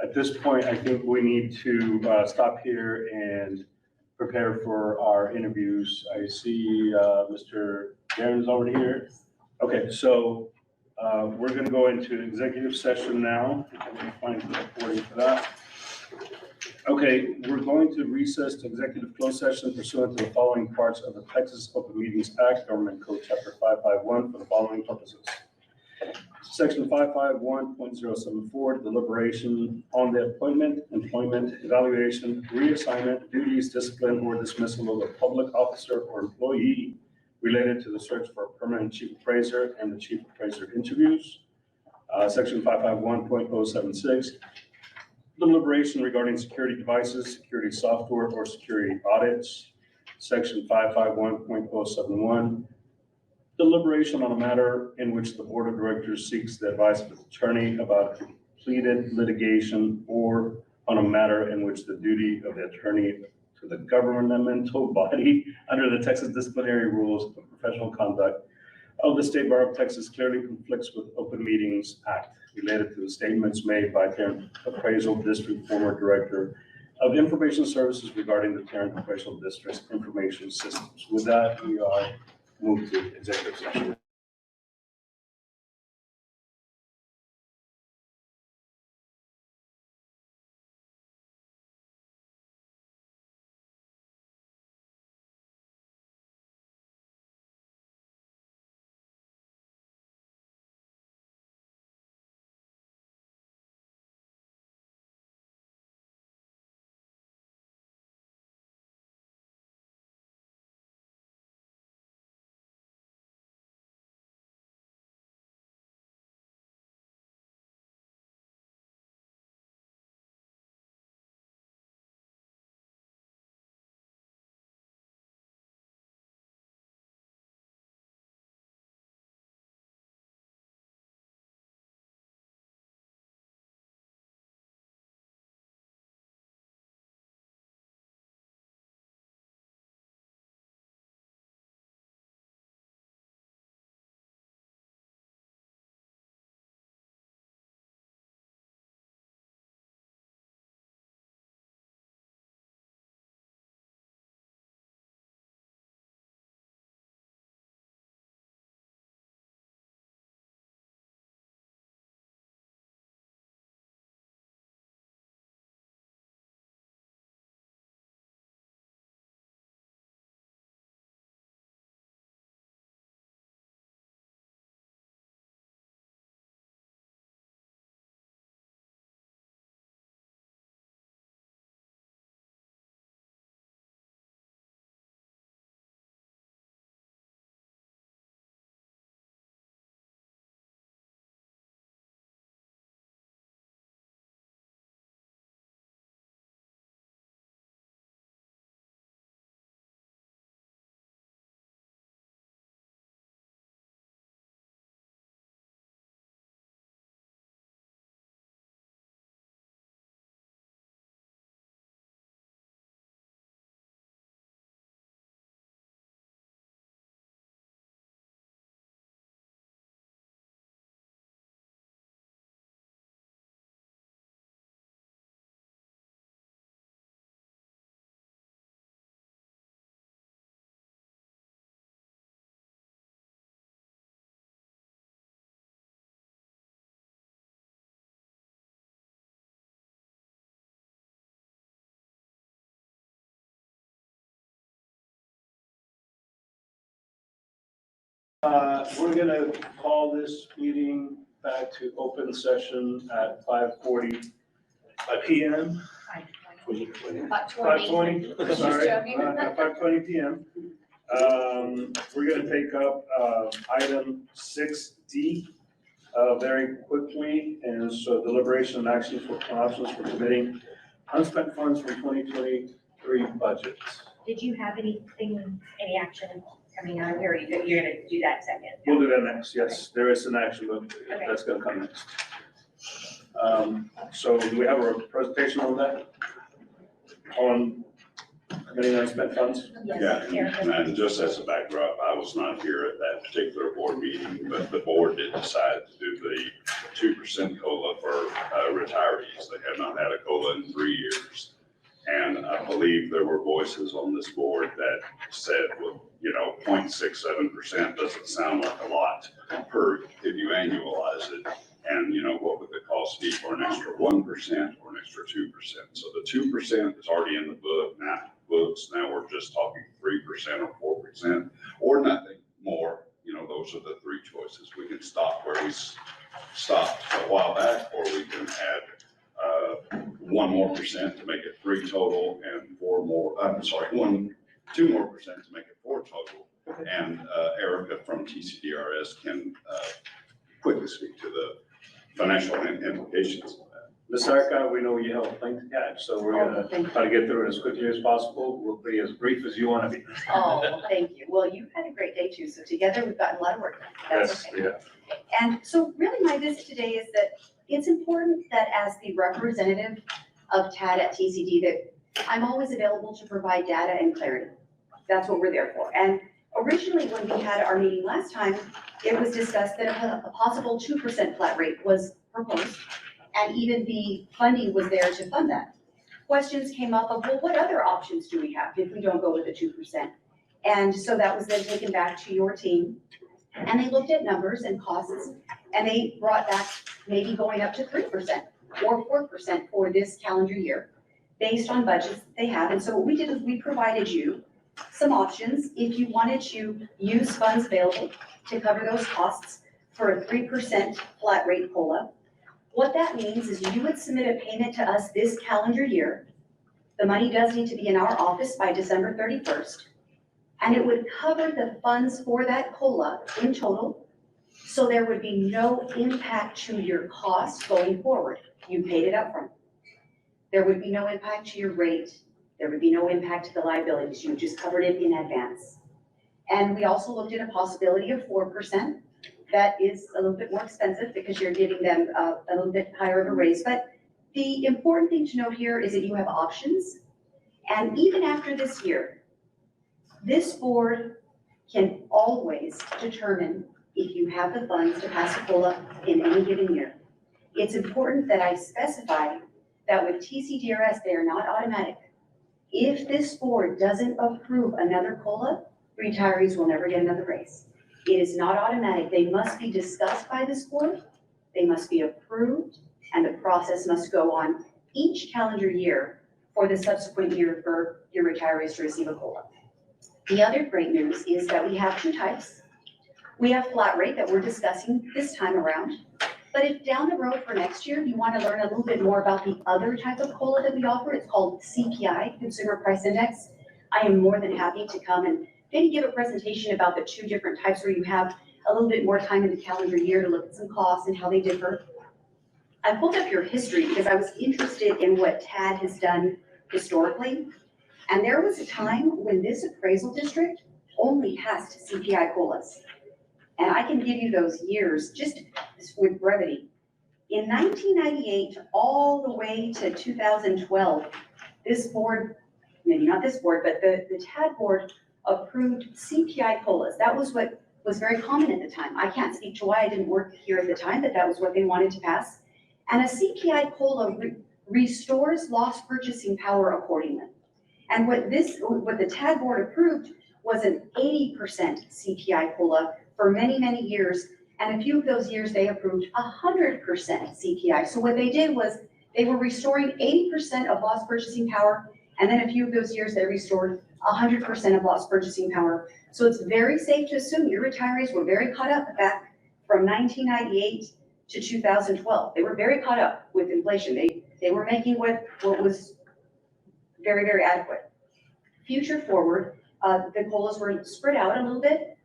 at this point, I think we need to stop here and prepare for our interviews. I see Mr. Darren is already here. Okay, so we're going to go into executive session now. Let me find the recording for that. Okay, we're going to recess to executive closed session pursuant to the following parts of the Texas Open Meetings Act, Government Code Chapter 551 for the following purposes. Section 551.074, deliberation on the appointment, employment, evaluation, reassignment, duties, discipline, or dismissal of a public officer or employee related to the search for a permanent chief appraiser and the chief appraiser interviews. Section 551.076, deliberation regarding security devices, security software, or security audits. Section 551.071, deliberation on a matter in which the board of directors seeks the advice of its attorney about completed litigation, or on a matter in which the duty of the attorney to the governmental body under the Texas disciplinary rules of professional conduct of the State Bar of Texas clearly conflicts with Open Meetings Act related to the statements made by Tarrant Appraisal District former director of information services regarding the Tarrant Corporation District's information systems. With that, we are moved to executive session. We're gonna call this meeting back to open session at 5:40 PM. 5:20, sorry, at 5:20 PM. We're gonna take up, item 6D, very quickly, and so deliberation and action for options for committing unspent funds for 2023 budget. Did you have anything, any action coming out of here, or you're gonna do that second? We'll do that next, yes, there is an action, but that's gonna come next. So do we have a presentation on that? On committing unspent funds? Yeah, and just as a backdrop, I was not here at that particular board meeting, but the board did decide to do the 2% COLA for retirees. They have not had a COLA in 3 years. And I believe there were voices on this board that said, well, 0.67% doesn't sound like a lot per, if you annualize it. And, what would the cost be for an extra 1% or an extra 2%? So the 2% is already in the books. Now we're just talking 3% or 4% or nothing more. Those are the three choices. We can stop where we stopped a while back, or we can add 1 more percent to make it 3 total and 2 more percent to make it 4 total. And Erica from TCDRS can quickly speak to the financial implications of that. Ms. Erica, we know you have a plane to catch, so we're gonna try to get through it as quickly as possible. We'll be as brief as you want to be. Oh, thank you. Well, you've had a great day too, so together we've gotten a lot of work done. That's Yes, okay. yeah. And so really my visit today is that it's important that as the representative of TAD at TCD, that I'm always available to provide data and clarity. That's what we're there for. And originally, when we had our meeting last time, it was discussed that a possible 2% flat rate was proposed, and even the funding was there to fund that. questions came up of, well, what other options do we have if we don't go with the 2%? And so that was then taken back to your team, and they looked at numbers and costs, and they brought back maybe going up to 3% or 4% for this calendar year, based on budgets that they have. And so what we did is we provided you some options if you wanted to use funds available to cover those costs for a 3% flat rate COLA. What that means is you would submit a payment to us this calendar year. The money does need to be in our office by December 31st. And it would cover the funds for that COLA in total. So there would be no impact to your costs going forward. You paid it up front. There would be no impact to your rate. There would be no impact to the liabilities. You just covered it in advance. And we also looked at a possibility of 4%. That is a little bit more expensive because you're giving them a little bit higher of a raise. But the important thing to note here is that you have options. And even after this year, this board can always determine if you have the funds to pass a COLA in any given year. It's important that I specify that with TCDRS, they are not automatic. If this board doesn't approve another COLA, retirees will never get another raise. It is not automatic. They must be discussed by this board, they must be approved, and the process must go on each calendar year for the subsequent year for your retirees to receive a COLA. The other great news is that we have two types. We have flat rate that we're discussing this time around. But if down the road for next year, you want to learn a little bit more about the other type of COLA that we offer, it's called CPI, Consumer Price Index. I am more than happy to come and maybe give a presentation about the two different types where you have a little bit more time in the calendar year to look at some costs and how they differ. I pulled up your history because I was interested in what TAD has done historically. And there was a time when this appraisal district only passed CPI COLAs. And I can give you those years just with brevity. In 1998, all the way to 2012, this board, maybe not this board, but the TAD board approved CPI COLAs. That was what was very common at the time. I can't speak to why I didn't work here at the time, but that was what they wanted to pass. And a CPI COLA restores lost purchasing power accordingly. And what the TAD board approved was an 80% CPI COLA for many, many years. And a few of those years they approved 100% CPI. So what they did was they were restoring 80% of lost purchasing power. And then a few of those years they restored 100% of lost purchasing power. So it's very safe to assume your retirees were very caught up back from 1998 to 2012. They were very caught up with inflation. They were making what was very, very adequate. Future forward, the COLAs were spread out a little bit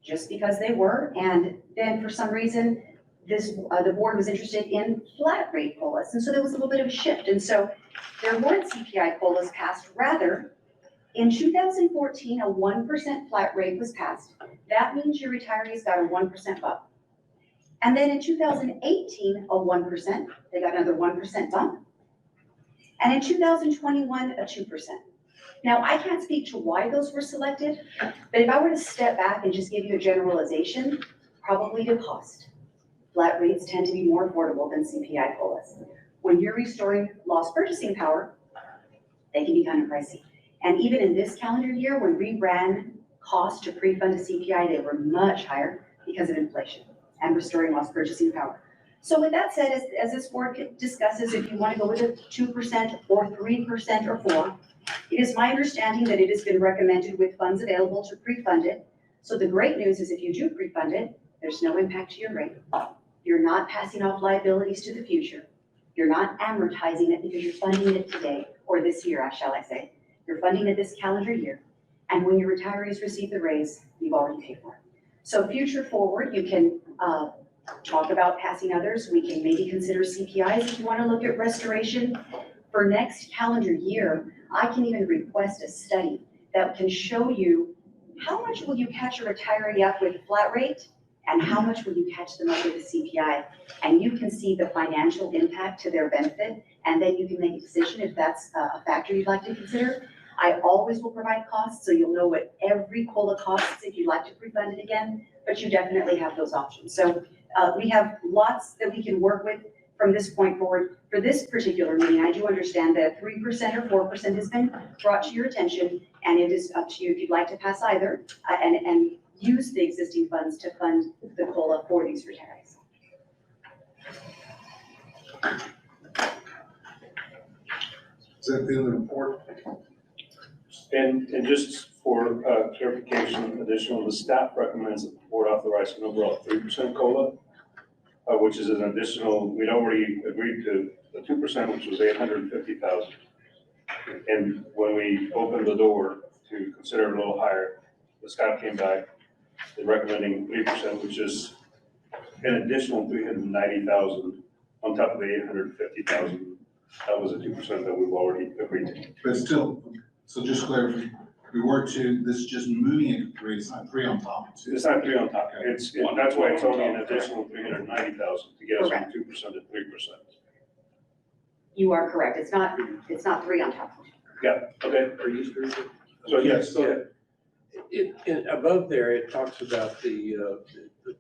just because they were. And then for some reason, the board was interested in flat rate COLAs. And so there was a little bit of a shift. And so there weren't CPI COLAs passed. Rather, in 2014, a 1% flat rate was passed. That means your retirees got a 1% bump. And then in 2018, a 1%, they got another 1% bump. And in 2021, a 2%. Now, I can't speak to why those were selected, but if I were to step back and just give you a generalization, probably the cost. Flat rates tend to be more affordable than CPI COLAs. When you're restoring lost purchasing power, they can be kind of pricey. And even in this calendar year, when we ran costs to pre-fund a CPI, they were much higher because of inflation and restoring lost purchasing power. So with that said, as this board discusses, if you want to go with a 2% or 3% or 4%, it is my understanding that it has been recommended with funds available to pre-fund it. So the great news is if you do pre-fund it, there's no impact to your rate. You're not passing off liabilities to the future. You're not amortizing it because you're funding it today, or this year, shall I say. You're funding it this calendar year. And when your retirees receive the raise, you've already paid for it. So future forward, you can talk about passing others. We can maybe consider CPIs if you want to look at restoration. For next calendar year, I can even request a study that can show you how much will you catch a retiree up with flat rate and how much will you catch them up with a CPI. And you can see the financial impact to their benefit, and then you can make a decision if that's a factor you'd like to consider. I always will provide costs, so you'll know what every COLA costs if you'd like to pre-fund it again, but you definitely have those options. So we have lots that we can work with from this point forward, for this particular meeting, I do understand that 3% or 4% has been brought to your attention, and it is up to you if you'd like to pass either, and use the existing funds to fund the COLA for these retirees. Is that the other report? And just for clarification, additional, the staff recommends that the board authorize an overall 3% COLA, which is an additional, we'd already agreed to the 2%, which was $850,000. And when we opened the door to consider it a little higher, the staff came back, they're recommending 3%, which is an additional $390,000 on top of the $850,000. That was a 2% that we've already agreed to. But still, so just clarify, this is just moving it to 3, it's not 3 on top of 2. It's not 3 on top, that's why it's only an additional $390,000 to get us from 2% to 3%. You are correct. It's not 3 on top. Yeah, okay. Are you sure? So yes, go ahead. Above there, it talks about the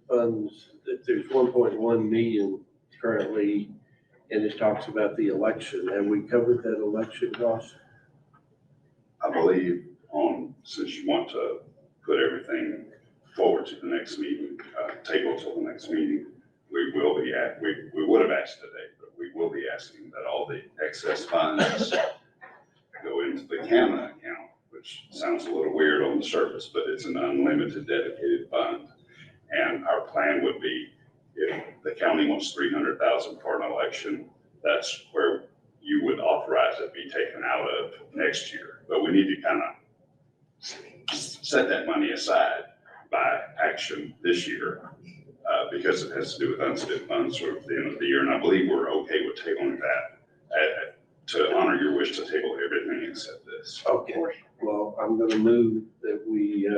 funds, that there's 1.1 million currently, and it talks about the election. Have we covered that election cost? I believe since you want to put everything forward to the next meeting, table till the next meeting, we would have asked today, but we will be asking that all the excess funds go into the CAMA account, which sounds a little weird on the surface, but it's an unlimited dedicated fund. And our plan would be, if the county wants 300,000 for an election, that's where you would authorize it be taken out of next year. But we need to kind of set that money aside by action this year, because it has to do with unspent funds for the end of the year. And I believe we're okay with tabling that, to honor your wish to table everything except this. Okay, well, I'm gonna move that we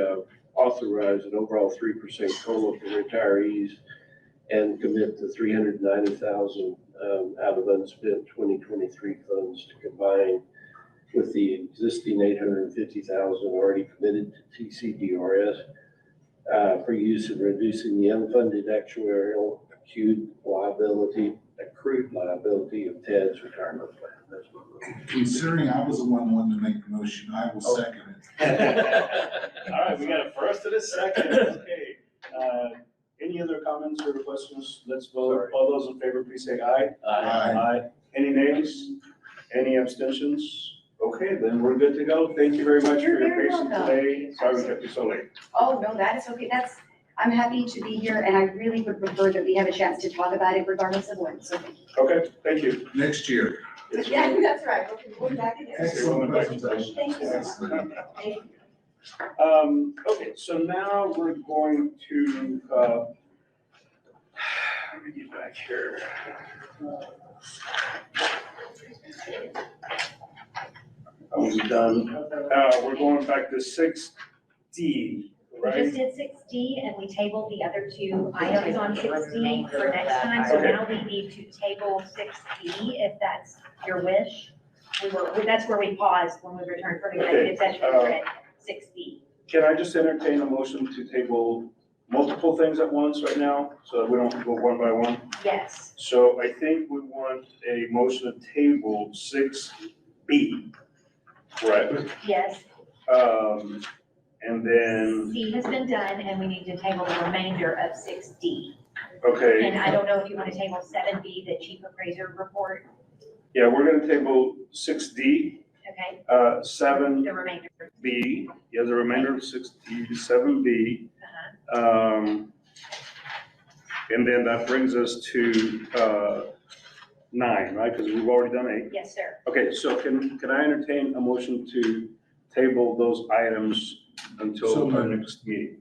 authorize an overall 3% COLA for retirees and commit the 390,000 out of unspent 2023 funds to combine with the existing 850,000 already committed to TCDRS for use in reducing the unfunded actuarial accrued liability of TAD's retirement plan. That's my motion. Considering I was the one wanting to make the motion, I will second it. All right, we got a first and a second, okay. Any other comments or questions? Let's vote. All those in favor, please say aye. Aye. Any nays? Any abstentions? Okay, then we're good to go. Thank you very much for You're your very patience welcome. today. Sorry we kept you so late. Oh, no, that is okay. I'm happy to be here, and I really would prefer that we have a chance to talk about it regardless of when, so. Okay, thank you. Next year. Yeah, that's right. We'll be back again. Excellent presentation. Thank you so much. Thank you. Okay, so now we're going to, let me get back here. I was done. We're going back to 6D, We right? just did 6D and we tabled the other two items on 6D for next time. So Okay. now we need to table 6E if that's your wish. That's where we paused when we returned from executive session. We were at 6D. Can I just entertain a motion to table multiple things at once right now, so that we don't go one by one? Yes. So I think we want a motion to table 6B, correct? Yes. And then, C has been done and we need to table the remainder of 6D. okay. And I don't know if you want to table 7B, the chief appraiser report. Yeah, we're gonna table 6D, Okay, 7B, the remainder. yeah, the remainder of 6D, 7B. Uh-huh. And then that brings us to 9, right? Because we've already done 8. Yes, sir. Okay, so can I entertain a motion to table those items So until our moved. next meeting?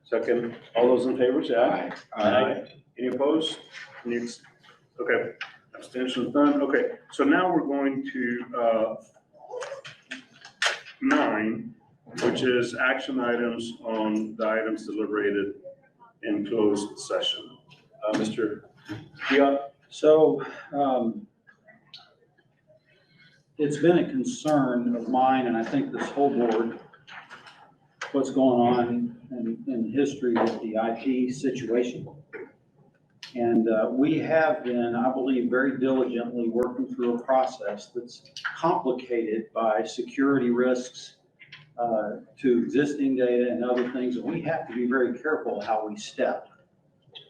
Second, all those in favor, say aye. Any opposed? Okay, abstentions done. Okay, so now we're going to 9, which is action items on the items deliberated in closed session. Mr. Dion? So, it's been a concern of mine, and I think this whole board, what's going on in history with the IT situation. And we have been, I believe, very diligently working through a process that's complicated by security risks to existing data and other things, and we have to be very careful how we step.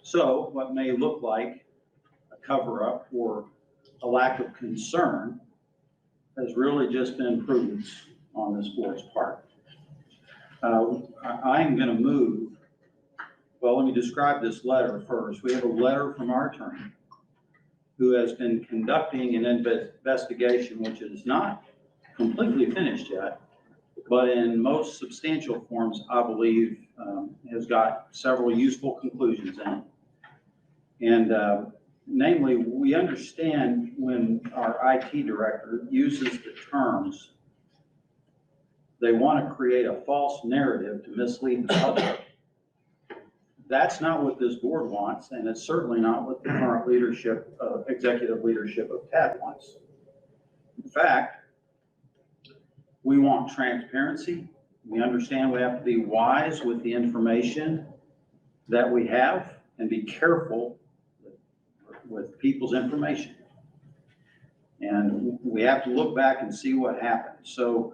So what may look like a cover-up or a lack of concern has really just been prudence on this board's part. I am going to move. Well, let me describe this letter first. We have a letter from our attorney who has been conducting an investigation, which is not completely finished yet, but in most substantial forms, I believe, has got several useful conclusions in it. And namely, we understand when our IT director uses the terms, they want to create a false narrative to mislead the public. That's not what this board wants, and it's certainly not what the current leadership, executive leadership of TAD wants. In fact, we want transparency. We understand we have to be wise with the information that we have and be careful with people's information. And we have to look back and see what happened. So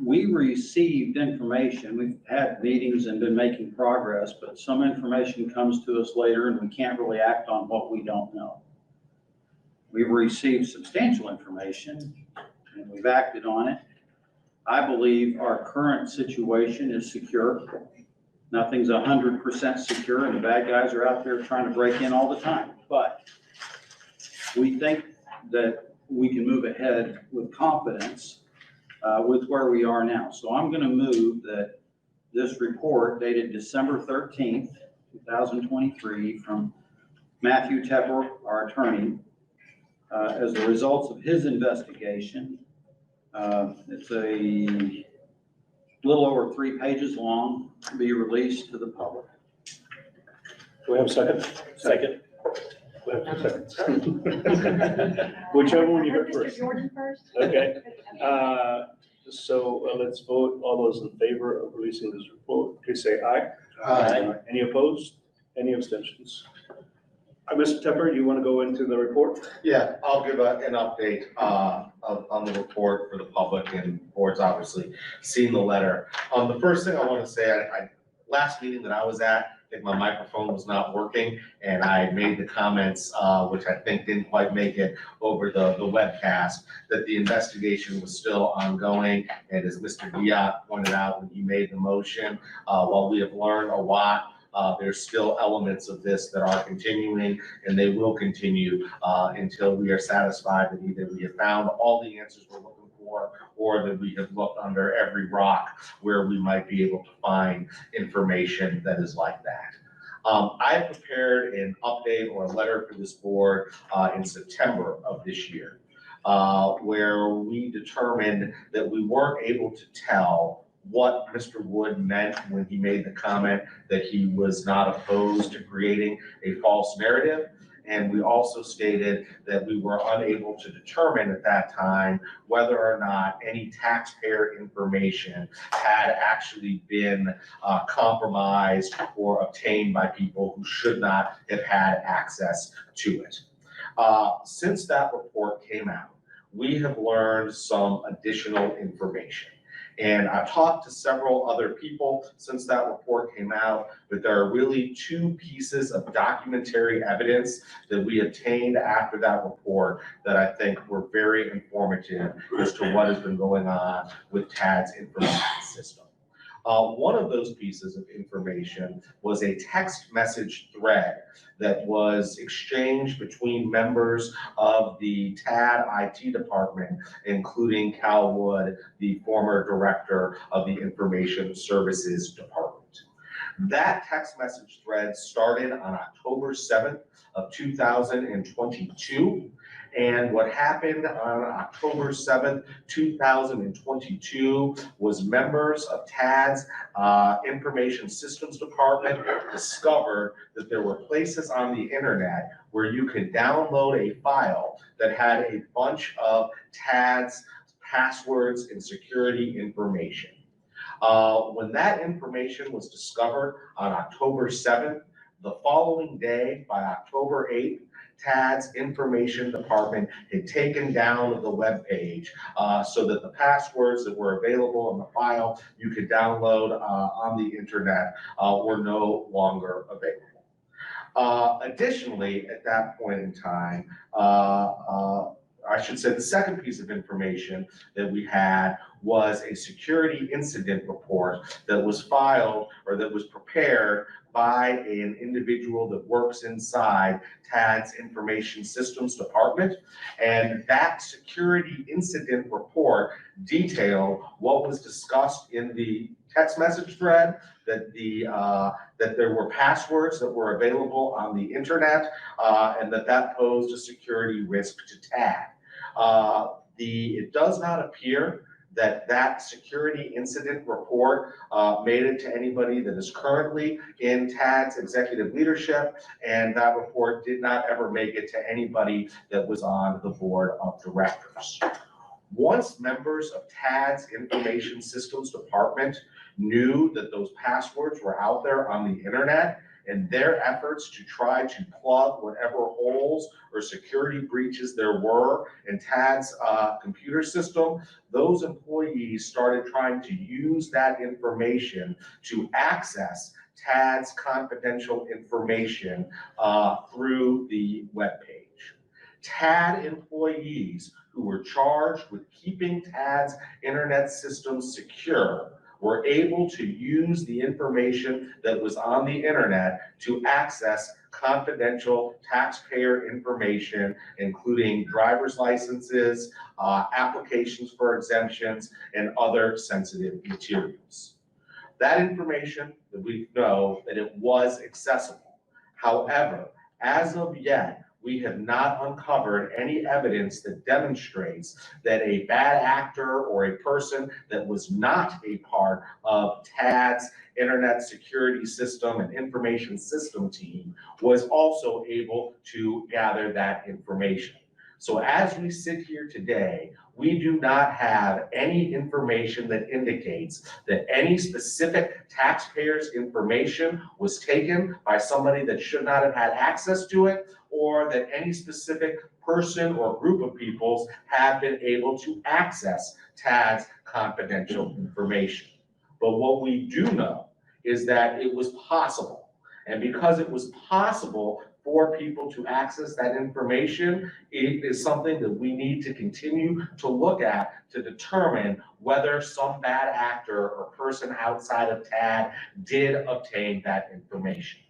we received information. We've had meetings and been making progress, but some information comes to us later and we can't really act on what we don't know. We've received substantial information and we've acted on it. I believe our current situation is secure. Nothing's 100% secure and the bad guys are out there trying to break in all the time. But we think that we can move ahead with confidence with where we are now. So I'm going to move that this report dated December 13th, 2023 from Matthew Tepper, our attorney, as the results of his investigation. It's a little over 3 pages long, to be released to the public. Do we have a second? Second. We have 2 seconds. Whichever one you heard Mr. first. Jordan first? Okay. So let's vote. All those in favor of releasing this report, please say aye. Aye. Any opposed? Any abstentions? Mr. Tepper, you want to go into the report? Yeah, I'll give an update on the report for the public, and board's obviously seen the letter. The first thing I want to say, last meeting that I was at, I think my microphone was not working, and I made the comments, which I think didn't quite make it over the webcast, that the investigation was still ongoing. And as Mr. Diop pointed out when he made the motion, while we have learned a lot, there's still elements of this that are continuing, and they will continue until we are satisfied that either we have found all the answers we're looking for, or that we have looked under every rock where we might be able to find information that is like that. I prepared an update or a letter for this board in September of this year, where we determined that we weren't able to tell what Mr. Wood meant when he made the comment that he was not opposed to creating a false narrative. And we also stated that we were unable to determine at that time whether or not any taxpayer information had actually been compromised or obtained by people who should not have had access to it. Since that report came out, we have learned some additional information. And I've talked to several other people since that report came out, but there are really 2 pieces of documentary evidence that we obtained after that report that I think were very informative as to what has been going on with TAD's information system. One of those pieces of information was a text message thread that was exchanged between members of the TAD IT department, including Cal Wood, the former director of the Information Services Department. That text message thread started on October 7th of 2022. And what happened on October 7th, 2022 was members of TAD's Information Systems Department discovered that there were places on the internet where you could download a file that had a bunch of TAD's passwords and security information. When that information was discovered on October 7th, The following day, by October 8th, TAD's information department had taken down the webpage so that the passwords that were available in the file you could download on the internet were no longer available. Additionally, at that point in time, I should say the second piece of information that we had was a security incident report that was filed or that was prepared by an individual that works inside TAD's Information Systems Department. And that security incident report detailed what was discussed in the text message thread, that that there were passwords that were available on the internet, and that posed a security risk to TAD. It does not appear that security incident report made it to anybody that is currently in TAD's executive leadership, and that report did not ever make it to anybody that was on the board of directors. Once members of TAD's Information Systems Department knew that those passwords were out there on the internet, and their efforts to try to plug whatever holes or security breaches there were in TAD's computer system, those employees started trying to use that information to access TAD's confidential information through the webpage. TAD employees who were charged with keeping TAD's internet systems secure were able to use the information that was on the internet to access confidential taxpayer information, including driver's licenses, applications for exemptions, and other sensitive materials. That information, that we know that it was accessible. However, as of yet, we have not uncovered any evidence that demonstrates that a bad actor or a person that was not a part of TAD's internet security system and information system team was also able to gather that information. So as we sit here today, we do not have any information that indicates that any specific taxpayer's information was taken by somebody that should not have had access to it, or that any specific person or group of peoples have been able to access TAD's confidential information. But what we do know is that it was possible. And because it was possible for people to access that information, it is something that we need to continue to look at to determine whether some bad actor or person outside of TAD did obtain that information.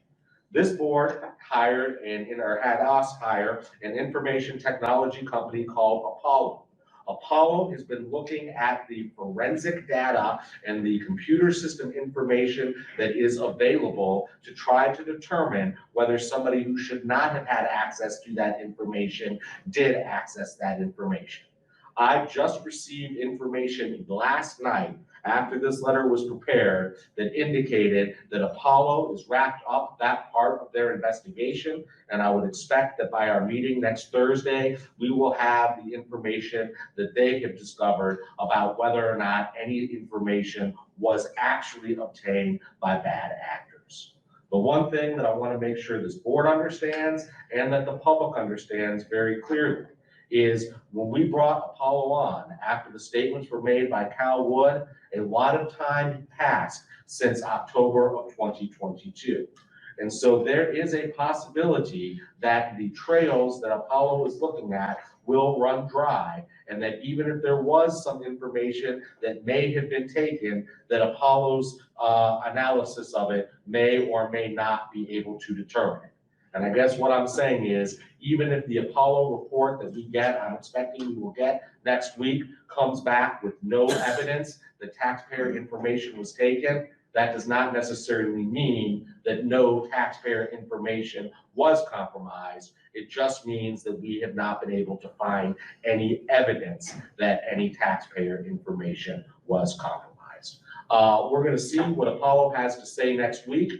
This board hired had us hire an information technology company called Apollo. Apollo has been looking at the forensic data and the computer system information that is available to try to determine whether somebody who should not have had access to that information did access that information. I just received information last night after this letter was prepared that indicated that Apollo has wrapped up that part of their investigation, and I would expect that by our meeting next Thursday, we will have the information that they have discovered about whether or not any information was actually obtained by bad actors. The one thing that I want to make sure this board understands and that the public understands very clearly is when we brought Apollo on, after the statements were made by Cal Wood, a lot of time passed since October of 2022. And so there is a possibility that the trails that Apollo is looking at will run dry, and that even if there was some information that may have been taken, that Apollo's analysis of it may or may not be able to determine. And I guess what I'm saying is, even if the Apollo report that we get, I'm expecting we will get next week, comes back with no evidence that taxpayer information was taken, that does not necessarily mean that no taxpayer information was compromised. It just means that we have not been able to find any evidence that any taxpayer information was compromised. We're gonna see what Apollo has to say next week.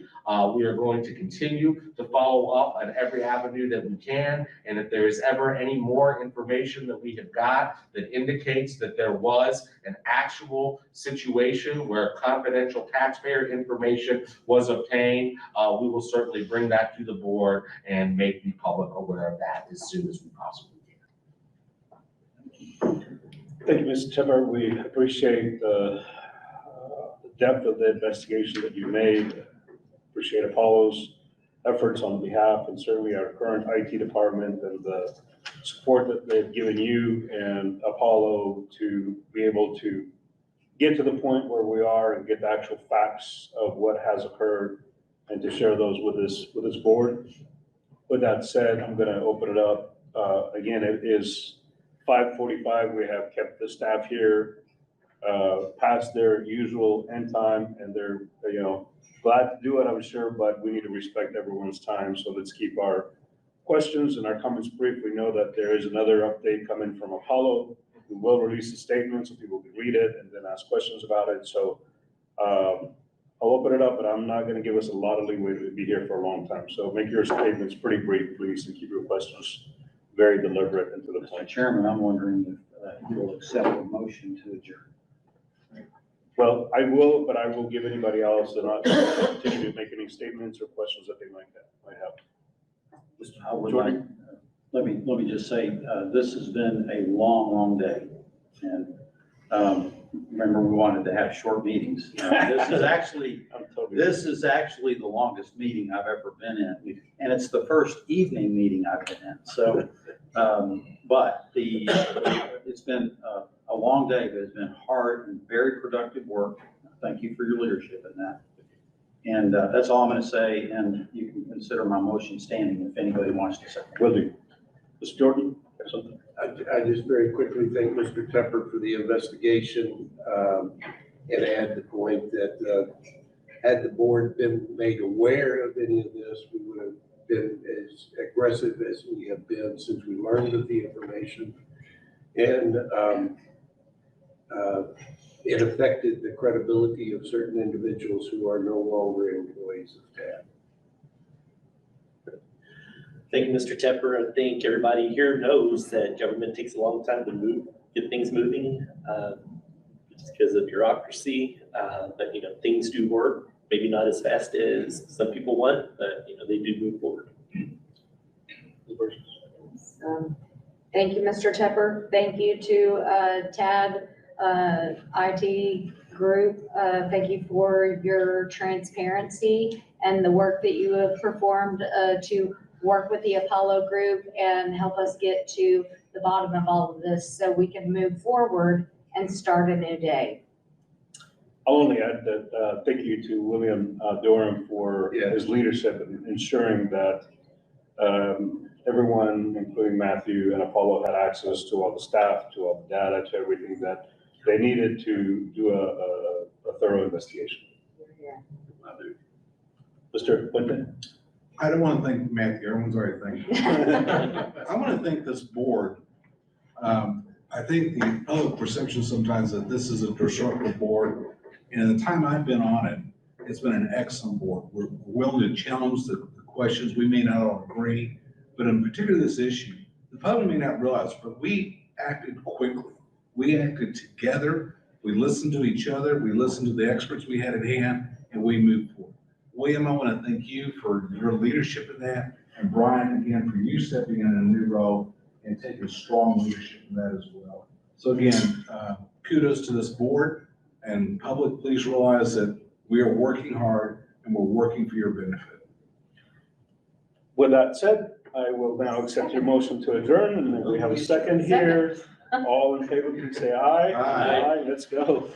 We are going to continue to follow up on every avenue that we can. And if there is ever any more information that we have got that indicates that there was an actual situation where confidential taxpayer information was obtained, we will certainly bring that to the board and make the public aware of that as soon as we possibly can. Thank you, Mr. Tepper. We appreciate the depth of the investigation that you made. Appreciate Apollo's efforts on behalf and certainly our current IT department and the support that they've given you and Apollo to be able to get to the point where we are and get the actual facts of what has occurred and to share those with this board. With that said, I'm going to open it up. Again, it is 5:45. We have kept the staff here past their usual end time, and they're, glad to do it, I'm sure, but we need to respect everyone's time. So let's keep our questions and our comments brief. We know that there is another update coming from Apollo. We will release a statement so people can read it and then ask questions about it. So I'll open it up, but I'm not going to give us a lot of leeway to be here for a long time. So make your statements pretty brief, please, and keep your questions very deliberate and to the Mr. point. Chairman, I'm wondering if you will accept a motion to adjourn. Well, I will, but I will give anybody else an opportunity to make any statements or questions that they might have. I would like, let me just say, this has been a long day. And remember, we wanted to have short meetings. This is actually the longest meeting I've ever been in. And it's the first evening meeting I've been in. So, but it's been a long day, but it's been hard and very productive work. Thank you for your leadership in that. And that's all I'm going to say. And you can consider my motion standing if anybody wants to say. Will do. Mr. Jordan, have something? I just very quickly thank Mr. Tepper for the investigation, and add the point that, had the board been made aware of any of this, we would have been as aggressive as we have been since we learned of the information. And it affected the credibility of certain individuals who are no longer employees of TAD. Thank you, Mr. Tepper. I think everybody here knows that government takes a long time to get things moving, just because of bureaucracy. But things do work. Maybe not as fast as some people want, but they do move forward. Thank you, Mr. Tepper. Thank you to TAD IT group. Thank you for your transparency and the work that you have performed to work with the Apollo group and help us get to the bottom of all of this so we can move forward and start a new day. I'll only add that thank you to William Durham for his leadership in ensuring that everyone, including Matthew and Apollo, had access to all the staff, to all the data, to everything that they needed to do a thorough investigation. Mr. Quinton? I don't want to thank Matthew, everyone's already thanked him. I want to thank this board. I think the public perception sometimes that this is a disruptive board, and in the time I've been on it, it's been an excellent board. We're willing to challenge the questions. We may not all agree, but in particular this issue, the public may not realize, but we acted quickly. We acted together. We listened to each other. We listened to the experts we had at hand, and we moved forward. William, I want to thank you for your leadership in that, and Brian, again, for you stepping in a new role and taking strong leadership in that as well. So again, kudos to this board, and public, please realize that we are working hard and we're working for your benefit. With that said, I will now accept your motion to adjourn, and then we have a second here. All in favor, please say aye. Aye. Let's go.